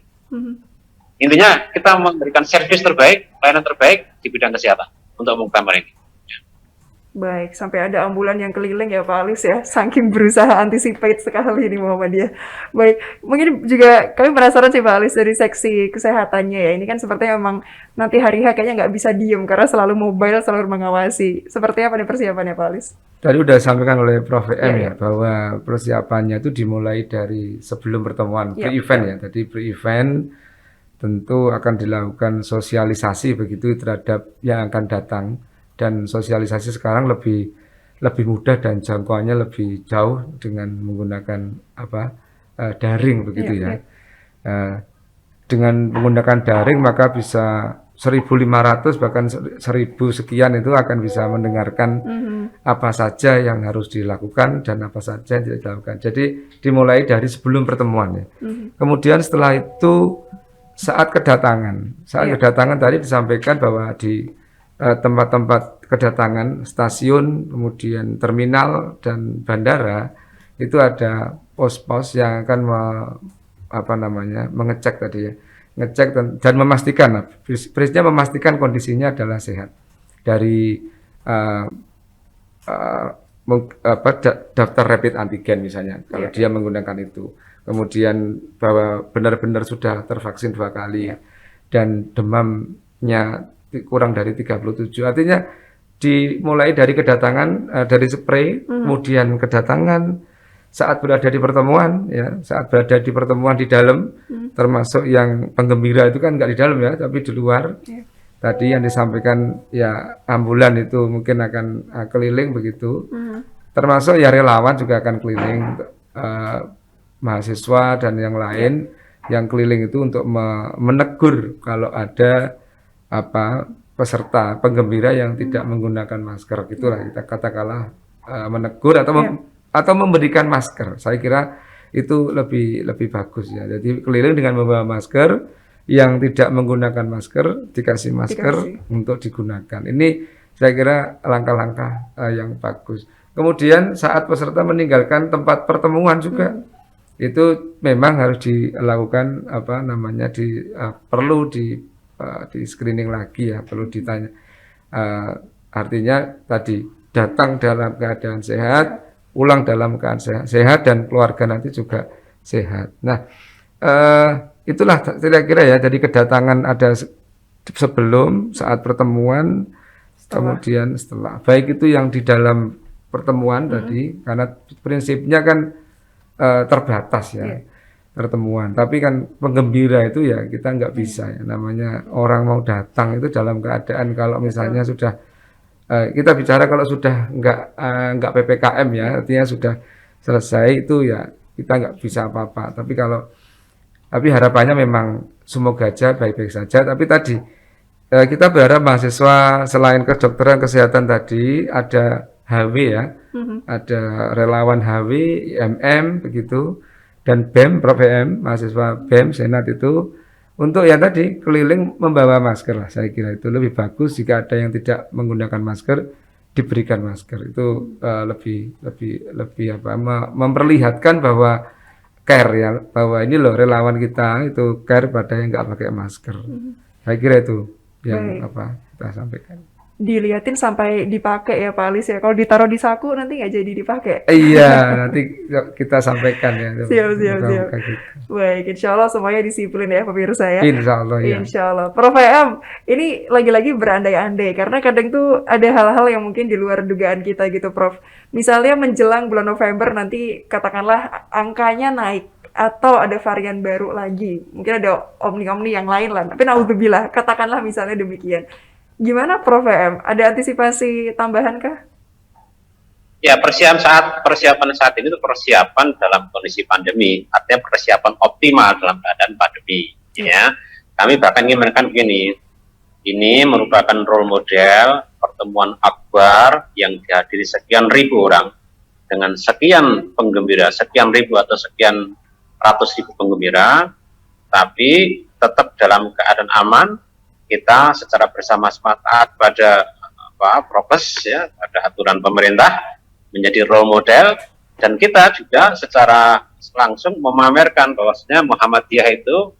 Intinya kita memberikan servis terbaik, pelayanan terbaik di bidang kesehatan untuk muktamar ini. Baik, sampai ada ambulan yang keliling ya Pak Alis ya, saking berusaha anticipate sekali ini Muhammadiyah. Baik, mungkin juga kami penasaran sih Pak Alis dari seksi kesehatannya ya, ini kan sepertinya memang nanti hari H kayaknya nggak bisa diem karena selalu mobile, selalu mengawasi. Seperti apa nih persiapannya Pak Alis? Tadi udah disampaikan oleh Prof M ya, bahwa persiapannya itu dimulai dari sebelum pertemuan, pre-event ya. Tadi pre-event tentu akan dilakukan sosialisasi begitu terhadap yang akan datang. Dan sosialisasi sekarang lebih mudah dan jangkauannya lebih jauh dengan menggunakan daring begitu ya. Dengan menggunakan daring maka bisa 1.500 bahkan 1.000 sekian itu akan bisa mendengarkan apa saja yang harus dilakukan dan apa saja yang tidak dilakukan. Jadi dimulai dari sebelum pertemuan ya. Kemudian setelah itu saat kedatangan tadi disampaikan bahwa di tempat-tempat kedatangan, stasiun, kemudian terminal dan bandara itu ada pos-pos yang akan mengecek tadi ya, ngecek dan memastikan, prinsipnya memastikan kondisinya adalah sehat dari daftar rapid antigen misalnya kalau dia menggunakan itu, kemudian bahwa benar-benar sudah tervaksin 2 kali dan demamnya kurang dari 37. Artinya dimulai dari kedatangan dari spray, kemudian kedatangan saat berada di pertemuan ya, saat berada di pertemuan di dalam, termasuk yang penggembira itu kan nggak di dalam ya, tapi di luar. Tadi yang disampaikan ya ambulan itu mungkin akan keliling begitu. Termasuk ya relawan juga akan keliling, mahasiswa dan yang lain yang keliling itu untuk menegur kalau ada peserta penggembira yang tidak menggunakan masker, gitulah kita katakanlah menegur atau memberikan masker. Saya kira itu lebih bagus ya. Jadi keliling dengan membawa masker, yang tidak menggunakan masker dikasih masker untuk digunakan. Ini saya kira langkah-langkah yang bagus. Kemudian saat peserta meninggalkan tempat pertemuan juga itu memang harus dilakukan perlu di screening lagi ya, perlu ditanya. Artinya tadi datang dalam keadaan sehat, pulang dalam keadaan sehat dan keluarga nanti juga sehat. Nah, itulah kira-kira ya, jadi kedatangan ada sebelum, saat pertemuan, kemudian setelah. Baik itu yang di dalam pertemuan tadi, karena prinsipnya kan terbatas ya. Pertemuan, tapi kan penggembira itu ya kita nggak bisa ya, namanya orang mau datang itu dalam keadaan kalau misalnya sudah kita bicara kalau sudah nggak PPKM ya, artinya sudah selesai itu ya kita nggak bisa apa-apa. Tapi harapannya memang semoga aja baik-baik saja. Tapi tadi kita berharap mahasiswa selain kedokteran kesehatan tadi ada HW ya, ada relawan HW, IMM begitu. dan BEM, Prof EM, mahasiswa BEM, Senat itu untuk yang tadi keliling membawa masker lah. Saya kira itu lebih bagus jika ada yang tidak menggunakan masker diberikan masker. Itu lebih memperlihatkan bahwa care ya, bahwa ini loh relawan kita itu care pada yang nggak pakai masker. Saya kira itu yang kita sampaikan. Diliatin sampai dipakai ya Pak Alis ya. Kalau ditaruh di saku nanti nggak jadi dipakai. Iya, nanti kita sampaikan ya. Siap. Baik, insya Allah semuanya disiplin ya pemirsa ya. Insya Allah ya. Insya Allah. Prof EM, ini lagi-lagi berandai-andai karena kadang tuh ada hal-hal yang mungkin di luar dugaan kita gitu Prof. Misalnya menjelang bulan November nanti katakanlah angkanya naik atau ada varian baru lagi. Mungkin ada omni-omni yang lain lah. Tapi naudzubillah, katakanlah misalnya demikian. Gimana Prof EM? Ada antisipasi tambahan kah? Ya, persiapan saat ini itu persiapan dalam kondisi pandemi, artinya persiapan optimal dalam keadaan pandemi. Ya, kami bahkan ingin menekan begini, ini merupakan role model pertemuan akbar yang dihadiri sekian ribu orang dengan sekian penggembira, sekian ribu atau sekian ratus ribu penggembira, tapi tetap dalam keadaan aman. Kita secara bersama-sama taat pada prokes ya, pada aturan pemerintah, menjadi role model, dan kita juga secara langsung memamerkan bahwasanya Muhammadiyah itu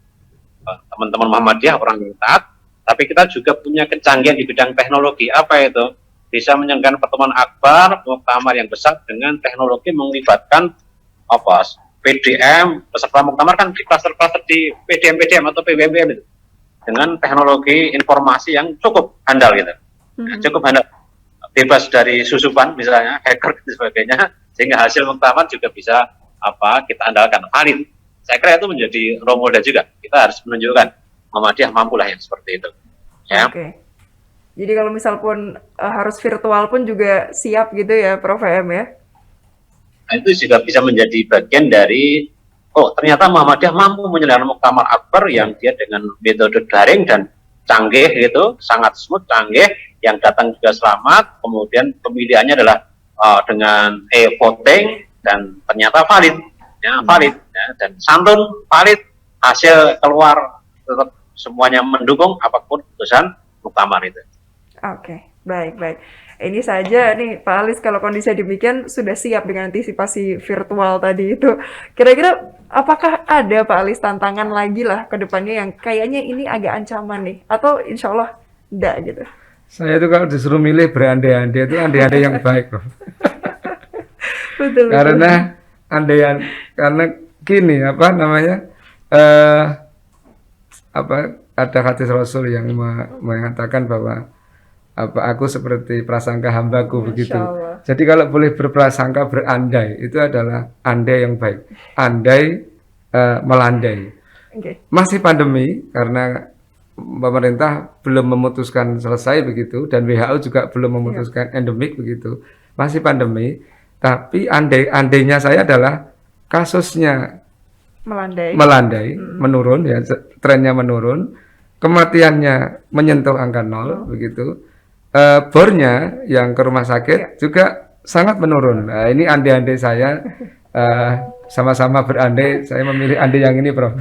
teman-teman Muhammadiyah orang yang taat, tapi kita juga punya kecanggihan di bidang teknologi. Apa itu? Bisa menyelenggarakan pertemuan akbar, muktamar yang besar dengan teknologi melibatkan PDM, peserta muktamar kan di klaster-klaster di PDM atau PWM itu, dengan teknologi informasi yang cukup handal gitu, cukup handal, bebas dari susupan misalnya, hacker dan sebagainya, sehingga hasil muktamar juga bisa kita andalkan, valid. Saya kira itu menjadi role model juga. Kita harus menunjukkan Muhammadiyah mampulah yang seperti itu. Ya. Oke. Jadi kalau misal pun harus virtual pun juga siap gitu ya, Prof EM ya? Nah, itu juga bisa menjadi bagian dari ternyata Muhammadiyah mampu menyelenggarakan muktamar akbar yang dia dengan metode daring dan canggih gitu, sangat smooth, canggih, yang datang juga selamat, kemudian pemilihannya adalah dengan voting dan ternyata valid, dan santun valid, hasil keluar tetap semuanya mendukung apapun keputusan muktamar itu. Oke, baik. Ini saja nih Pak Alis, kalau kondisi demikian sudah siap dengan antisipasi virtual tadi itu. Kira-kira apakah ada Pak Alis tantangan lagi lah ke depannya yang kayaknya ini agak ancaman nih? Atau insya Allah enggak gitu? Saya itu kalau disuruh milih berandai-andai itu andai-andai yang baik loh. Betul. Karena karena gini ada hadis Rasul yang mengatakan bahwa aku seperti prasangka hambaku begitu. Jadi kalau boleh berprasangka berandai itu adalah andai yang baik. Andai melandai. Masih pandemi karena pemerintah belum memutuskan selesai begitu dan WHO juga belum memutuskan endemik begitu. Masih pandemi, tapi andainya saya adalah kasusnya melandai, menurun ya, trennya menurun, kematiannya menyentuh angka 0 begitu. Bornya yang ke rumah sakit juga sangat menurun. Nah, ini andai-andai saya sama-sama berandai. Saya memilih andai yang ini, Prof.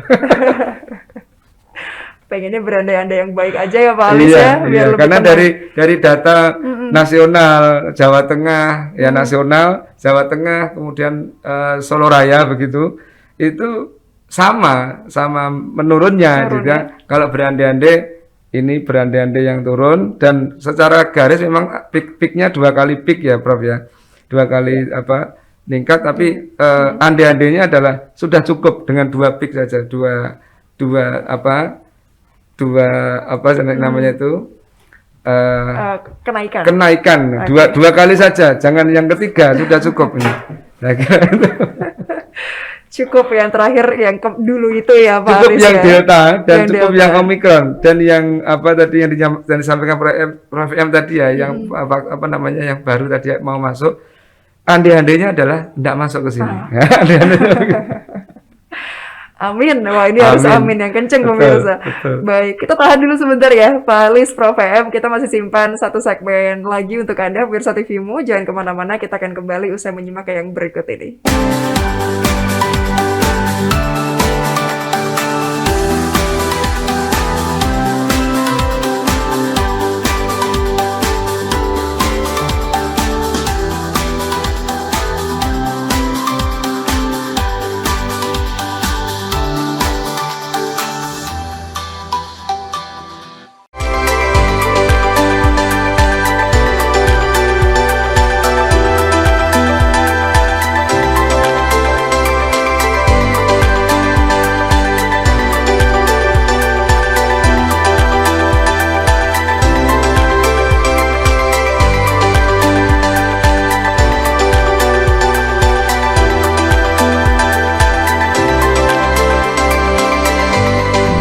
Pengennya berandai-andai yang baik aja ya Pak Alis ya. Iya, karena dari data nasional Jawa Tengah, ya nasional Jawa Tengah, kemudian Solo Raya begitu, itu sama menurunnya juga. Kalau berandai-andai ini berandai-andai yang turun dan secara garis memang peak-nya 2 kali peak ya Prof ya. 2 kali meningkat, tapi andai-andainya adalah sudah cukup dengan 2 peak saja. Namanya itu kenaikan. Dua kali saja, jangan yang ketiga, sudah cukup ini. Nah, cukup yang terakhir yang dulu itu ya Pak cukup Alis yang ya? Delta dan yang cukup Delta. yang Omicron dan yang tadi yang disampaikan Prof M tadi ya, yang yang baru tadi mau masuk, andai-andainya adalah tidak masuk ke sini. Amin. Wah, ini harus amin yang kenceng pemirsa. Baik, kita tahan dulu sebentar ya Pak Alis, Prof EM. Kita masih simpan satu segmen lagi untuk Anda pemirsa TVmu. Jangan kemana-mana, kita akan kembali usai menyimak yang berikut ini.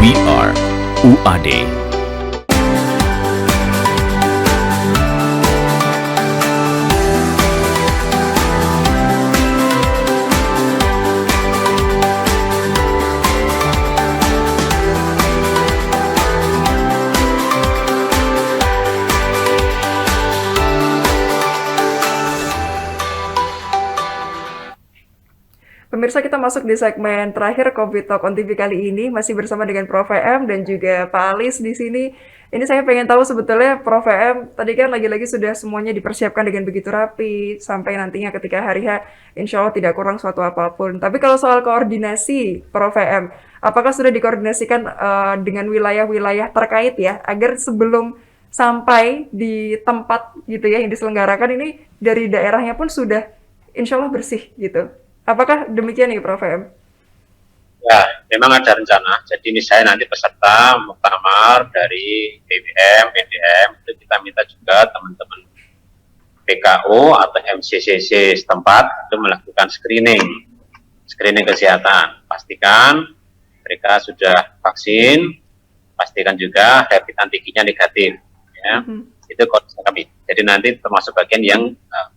We are UAD. Pemirsa, kita masuk di segmen terakhir COVID Talk on TV kali ini, masih bersama dengan Prof. EM dan juga Pak Alis di sini. Ini saya pengen tahu sebetulnya Prof. EM, tadi kan lagi-lagi sudah semuanya dipersiapkan dengan begitu rapi, sampai nantinya ketika hari H, insya Allah tidak kurang suatu apapun. Tapi kalau soal koordinasi, Prof. EM, apakah sudah dikoordinasikan dengan wilayah-wilayah terkait ya, agar sebelum sampai di tempat gitu ya yang diselenggarakan ini, dari daerahnya pun sudah insya Allah bersih gitu. Apakah demikian nih Prof. EM? Ya, memang ada rencana. Jadi ini saya nanti peserta muktamar dari BBM, BDM, itu kita minta juga teman-teman PKO atau MCCC setempat itu melakukan screening kesehatan. Pastikan mereka sudah vaksin, pastikan juga rapid antigennya negatif. Ya, itu koordinasi kami. Jadi nanti termasuk bagian yang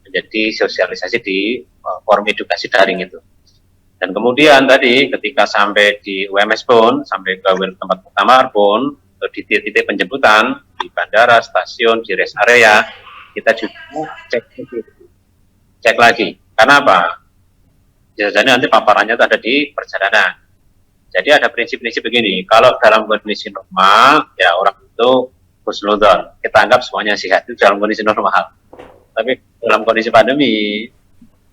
menjadi sosialisasi di forum edukasi daring itu. Dan kemudian tadi ketika sampai di UMS pun, sampai ke tempat muktamar pun, di titik-titik penjemputan, di bandara, stasiun, di rest area, kita juga cek lagi. Karena apa? Biasanya nanti paparannya itu ada di perjalanan. Jadi ada prinsip-prinsip begini, kalau dalam kondisi normal, ya orang itu husnudon, kita anggap semuanya sehat, itu dalam kondisi normal. Tapi dalam kondisi pandemi,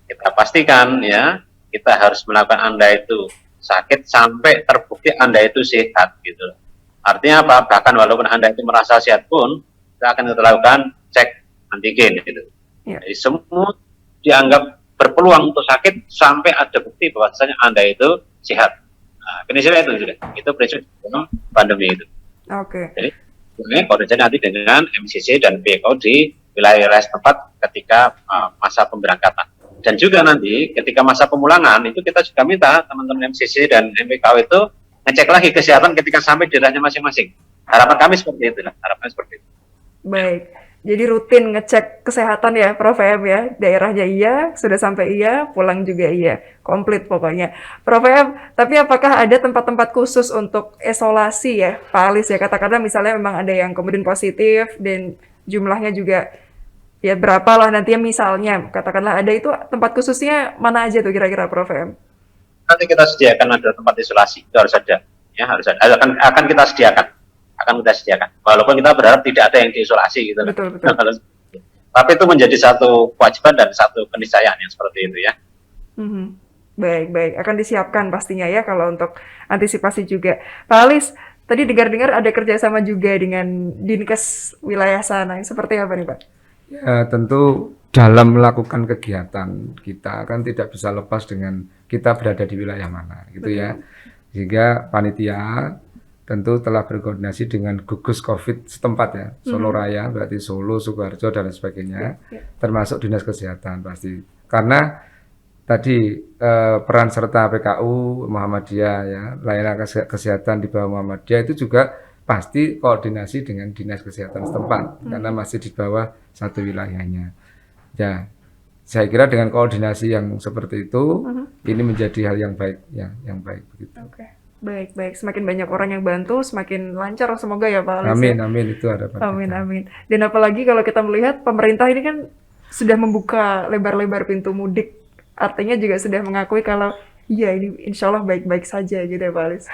kita pastikan ya, kita harus melakukan Anda itu sakit sampai terbukti Anda itu sehat gitu. Artinya apa? Bahkan walaupun Anda itu merasa sehat pun, kita akan lakukan cek antigen gitu. Ya. Jadi semua dianggap berpeluang untuk sakit sampai ada bukti bahwasanya Anda itu sehat. Nah, prinsipnya itu juga. Itu prinsip pandemi itu. Oke. Jadi koordinasi nanti dengan MCC dan PKO di wilayah tempat ketika masa pemberangkatan. Dan juga nanti ketika masa pemulangan itu kita juga minta teman-teman MCC dan MPKO itu ngecek lagi kesehatan ketika sampai di daerahnya masing-masing. Harapan kami seperti itu, harapan seperti itu. Baik, jadi rutin ngecek kesehatan ya Prof. EM ya, daerahnya iya, sudah sampai iya, pulang juga iya, komplit pokoknya. Prof. EM, tapi apakah ada tempat-tempat khusus untuk isolasi ya Pak Alis ya, katakanlah misalnya memang ada yang kemudian positif dan jumlahnya juga ya berapa lah nantinya misalnya, katakanlah ada itu tempat khususnya mana aja tuh kira-kira Prof. EM? Nanti kita sediakan ada tempat isolasi, itu harus ada, ya harus ada, akan kita sediakan, walaupun kita berharap tidak ada yang diisolasi gitu. Betul. Tapi itu menjadi satu kewajiban dan satu keniscayaan yang seperti itu ya. Baik, akan disiapkan pastinya ya kalau untuk antisipasi juga. Pak Alis, tadi dengar-dengar ada kerjasama juga dengan Dinkes wilayah sana, seperti apa nih Pak? Ya, tentu dalam melakukan kegiatan kita kan tidak bisa lepas dengan kita berada di wilayah mana gitu ya. Sehingga panitia tentu telah berkoordinasi dengan gugus COVID setempat ya, Solo Raya, berarti Solo, Sukoharjo dan sebagainya, termasuk Dinas Kesehatan pasti. Karena tadi peran serta PKU Muhammadiyah ya, layanan kesehatan di bawah Muhammadiyah itu juga pasti koordinasi dengan Dinas Kesehatan setempat karena masih di bawah satu wilayahnya. Ya, saya kira dengan koordinasi yang seperti itu ini menjadi hal yang baik ya, yang baik begitu. Oke. Baik. Semakin banyak orang yang bantu, semakin lancar semoga ya Pak Alis. Amin, itu harapan kita. Amin. Dan apalagi kalau kita melihat pemerintah ini kan sudah membuka lebar-lebar pintu mudik, artinya juga sudah mengakui kalau iya ini insya Allah baik-baik saja gitu ya Pak Alis.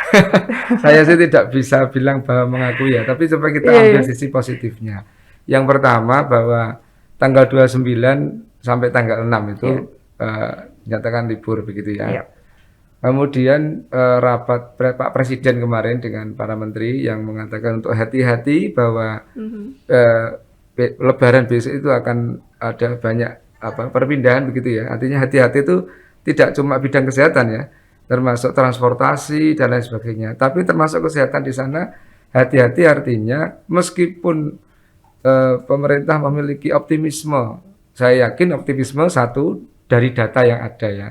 Saya sih tidak bisa bilang bahwa mengakui ya, tapi supaya kita ambil sisi positifnya. Yang pertama bahwa tanggal 29 sampai tanggal 6 itu dinyatakan libur begitu ya. Kemudian rapat Pak Presiden kemarin dengan para menteri yang mengatakan untuk hati-hati bahwa Lebaran besok itu akan ada banyak perpindahan begitu ya. Artinya hati-hati itu tidak cuma bidang kesehatan ya, termasuk transportasi dan lain sebagainya. Tapi termasuk kesehatan di sana hati-hati artinya meskipun pemerintah memiliki optimisme, saya yakin optimisme satu dari data yang ada ya.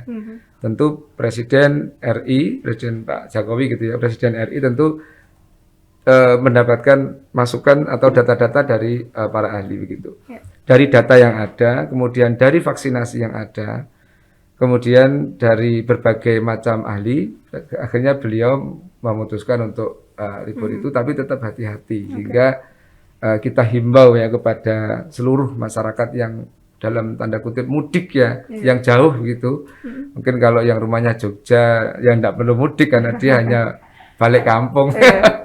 Tentu Presiden RI, Presiden Pak Jokowi gitu ya, Presiden RI tentu mendapatkan masukan atau data-data dari para ahli begitu. Ya. Dari data yang ada, kemudian dari vaksinasi yang ada, kemudian dari berbagai macam ahli, akhirnya beliau memutuskan untuk libur itu, tapi tetap hati-hati. Sehingga kita himbau ya kepada seluruh masyarakat yang dalam tanda kutip mudik ya, yang jauh gitu. Mungkin kalau yang rumahnya Jogja, yang tidak perlu mudik karena dia hanya balik kampung,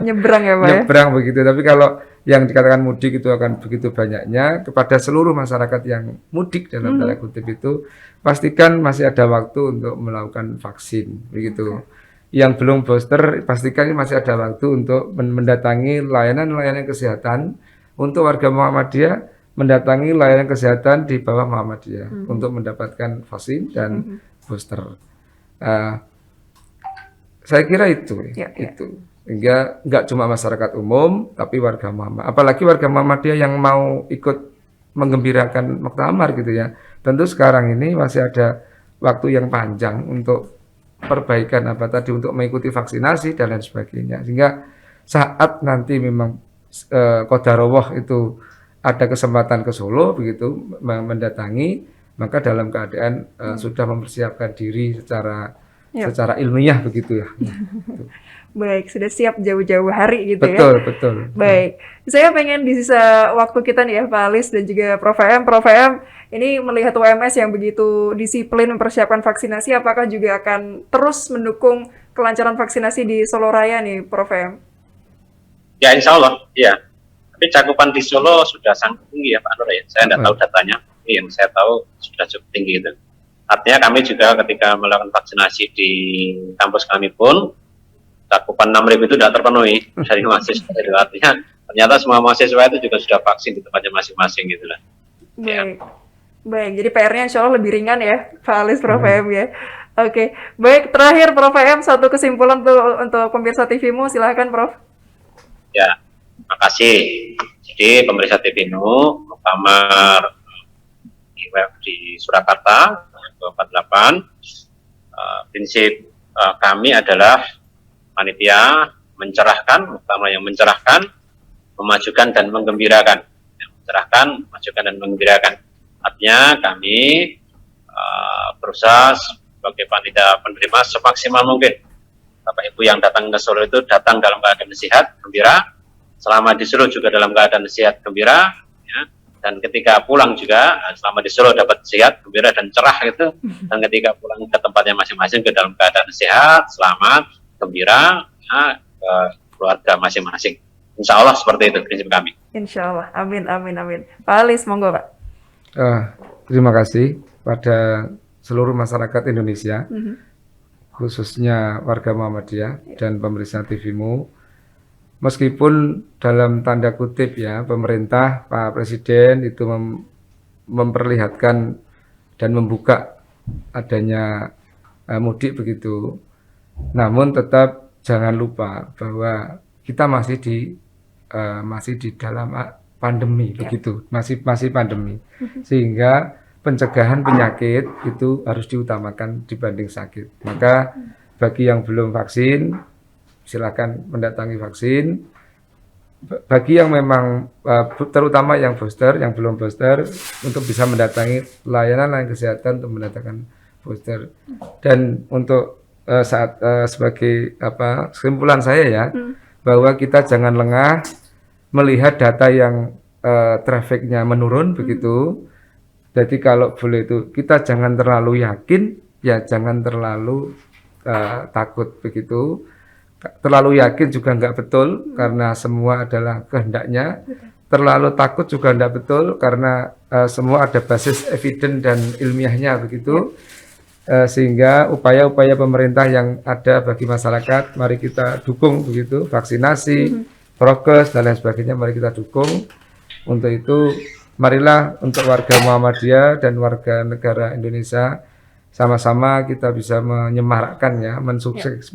nyebrang ya Pak nyebrang begitu. Tapi kalau yang dikatakan mudik itu akan begitu banyaknya, kepada seluruh masyarakat yang mudik dalam tanda kutip itu, pastikan masih ada waktu untuk melakukan vaksin begitu. Yang belum booster, pastikan masih ada waktu untuk mendatangi layanan-layanan kesehatan. Untuk warga Muhammadiyah, mendatangi layanan kesehatan di bawah Muhammadiyah untuk mendapatkan vaksin dan booster. Saya kira itu, itu. Sehingga nggak cuma masyarakat umum, tapi warga Muhammad. Apalagi warga Muhammadiyah yang mau ikut menggembirakan muktamar gitu ya. Tentu sekarang ini masih ada waktu yang panjang untuk perbaikan untuk mengikuti vaksinasi dan lain sebagainya. Sehingga saat nanti memang qadarullah itu ada kesempatan ke Solo begitu mendatangi, maka dalam keadaan sudah mempersiapkan diri secara ilmiah begitu ya. Baik, sudah siap jauh-jauh hari gitu ya. Betul. Baik, saya pengen di sisa waktu kita nih ya Pak Alis dan juga Prof. M, ini melihat UMS yang begitu disiplin mempersiapkan vaksinasi, apakah juga akan terus mendukung kelancaran vaksinasi di Solo Raya nih Prof. M? Ya insya Allah, ya. Tapi cakupan di Solo sudah sangat tinggi ya Pak Nur ya. Saya tidak tahu datanya, yang saya tahu sudah cukup tinggi itu. Artinya kami juga ketika melakukan vaksinasi di kampus kami pun cakupan 6.000 itu tidak terpenuhi dari mahasiswa. Artinya ternyata semua mahasiswa itu juga sudah vaksin di tempatnya masing-masing gitu lah. Baik. Jadi PR-nya insya Allah lebih ringan ya, Pak Alis, Prof. M ya. Oke, baik. Terakhir Prof. M, satu kesimpulan untuk pemirsa TVMU, silahkan Prof. Ya, makasih. Jadi pemirsa TVMU, muktamar di Surakarta 48, prinsip kami adalah panitia mencerahkan, muktamar yang mencerahkan, memajukan dan menggembirakan. Mencerahkan, memajukan dan menggembirakan. Artinya kami berusaha sebagai panitia penerima semaksimal mungkin. Bapak Ibu yang datang ke Solo itu datang dalam keadaan sehat, gembira. Selama di Solo juga dalam keadaan sehat, gembira. Ya. Dan ketika pulang juga, selama di Solo dapat sehat, gembira dan cerah gitu. Dan ketika pulang ke tempatnya masing-masing ke dalam keadaan sehat, selamat, gembira, ya, ke keluarga masing-masing. Insya Allah seperti itu prinsip kami. Insya Allah, amin. Pak Alis, monggo Pak. Terima kasih pada seluruh masyarakat Indonesia, khususnya warga Muhammadiyah dan pemirsa TVMU. Meskipun dalam tanda kutip ya, pemerintah, Pak Presiden itu memperlihatkan dan membuka adanya mudik begitu, namun tetap jangan lupa bahwa kita masih di dalam pandemi begitu, masih pandemi, sehingga pencegahan penyakit itu harus diutamakan dibanding sakit. Maka bagi yang belum vaksin, silakan mendatangi vaksin. Bagi yang memang terutama yang booster, yang belum booster, untuk bisa mendatangi layanan kesehatan untuk mendatangkan booster. Dan untuk sebagai kesimpulan saya ya, bahwa kita jangan lengah melihat data yang trafficnya menurun begitu. Jadi kalau boleh itu kita jangan terlalu yakin, ya jangan terlalu takut begitu. Terlalu yakin juga nggak betul karena semua adalah kehendaknya. Terlalu takut juga nggak betul karena semua ada basis evidence dan ilmiahnya begitu. Sehingga upaya-upaya pemerintah yang ada bagi masyarakat, mari kita dukung begitu, vaksinasi, prokes dan lain sebagainya, mari kita dukung. Untuk itu, marilah untuk warga Muhammadiyah dan warga negara Indonesia sama-sama kita bisa menyemarakkan ya,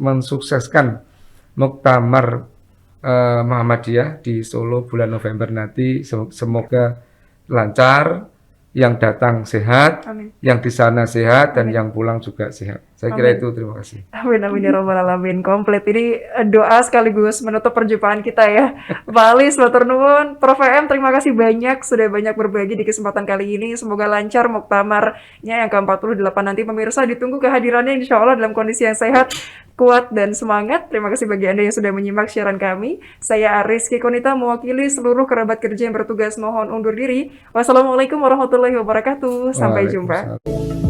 mensukseskan muktamar Muhammadiyah di Solo bulan November nanti. Semoga lancar, yang datang sehat, Amin. yang di sana sehat, dan Amin. yang pulang juga sehat. Saya kira Amin. itu, terima kasih. Amin, amin ya robbal alamin. Komplit ini doa sekaligus menutup perjumpaan kita ya. Pak Alis, matur nuwun. Prof EM, terima kasih banyak sudah banyak berbagi di kesempatan kali ini. Semoga lancar muktamarnya yang ke-48 nanti. Pemirsa ditunggu kehadirannya insya Allah dalam kondisi yang sehat, kuat dan semangat. Terima kasih bagi Anda yang sudah menyimak siaran kami. Saya Ariski Konita mewakili seluruh kerabat kerja yang bertugas mohon undur diri. Wassalamualaikum warahmatullahi wabarakatuh. Sampai jumpa. Waalaikumsalam.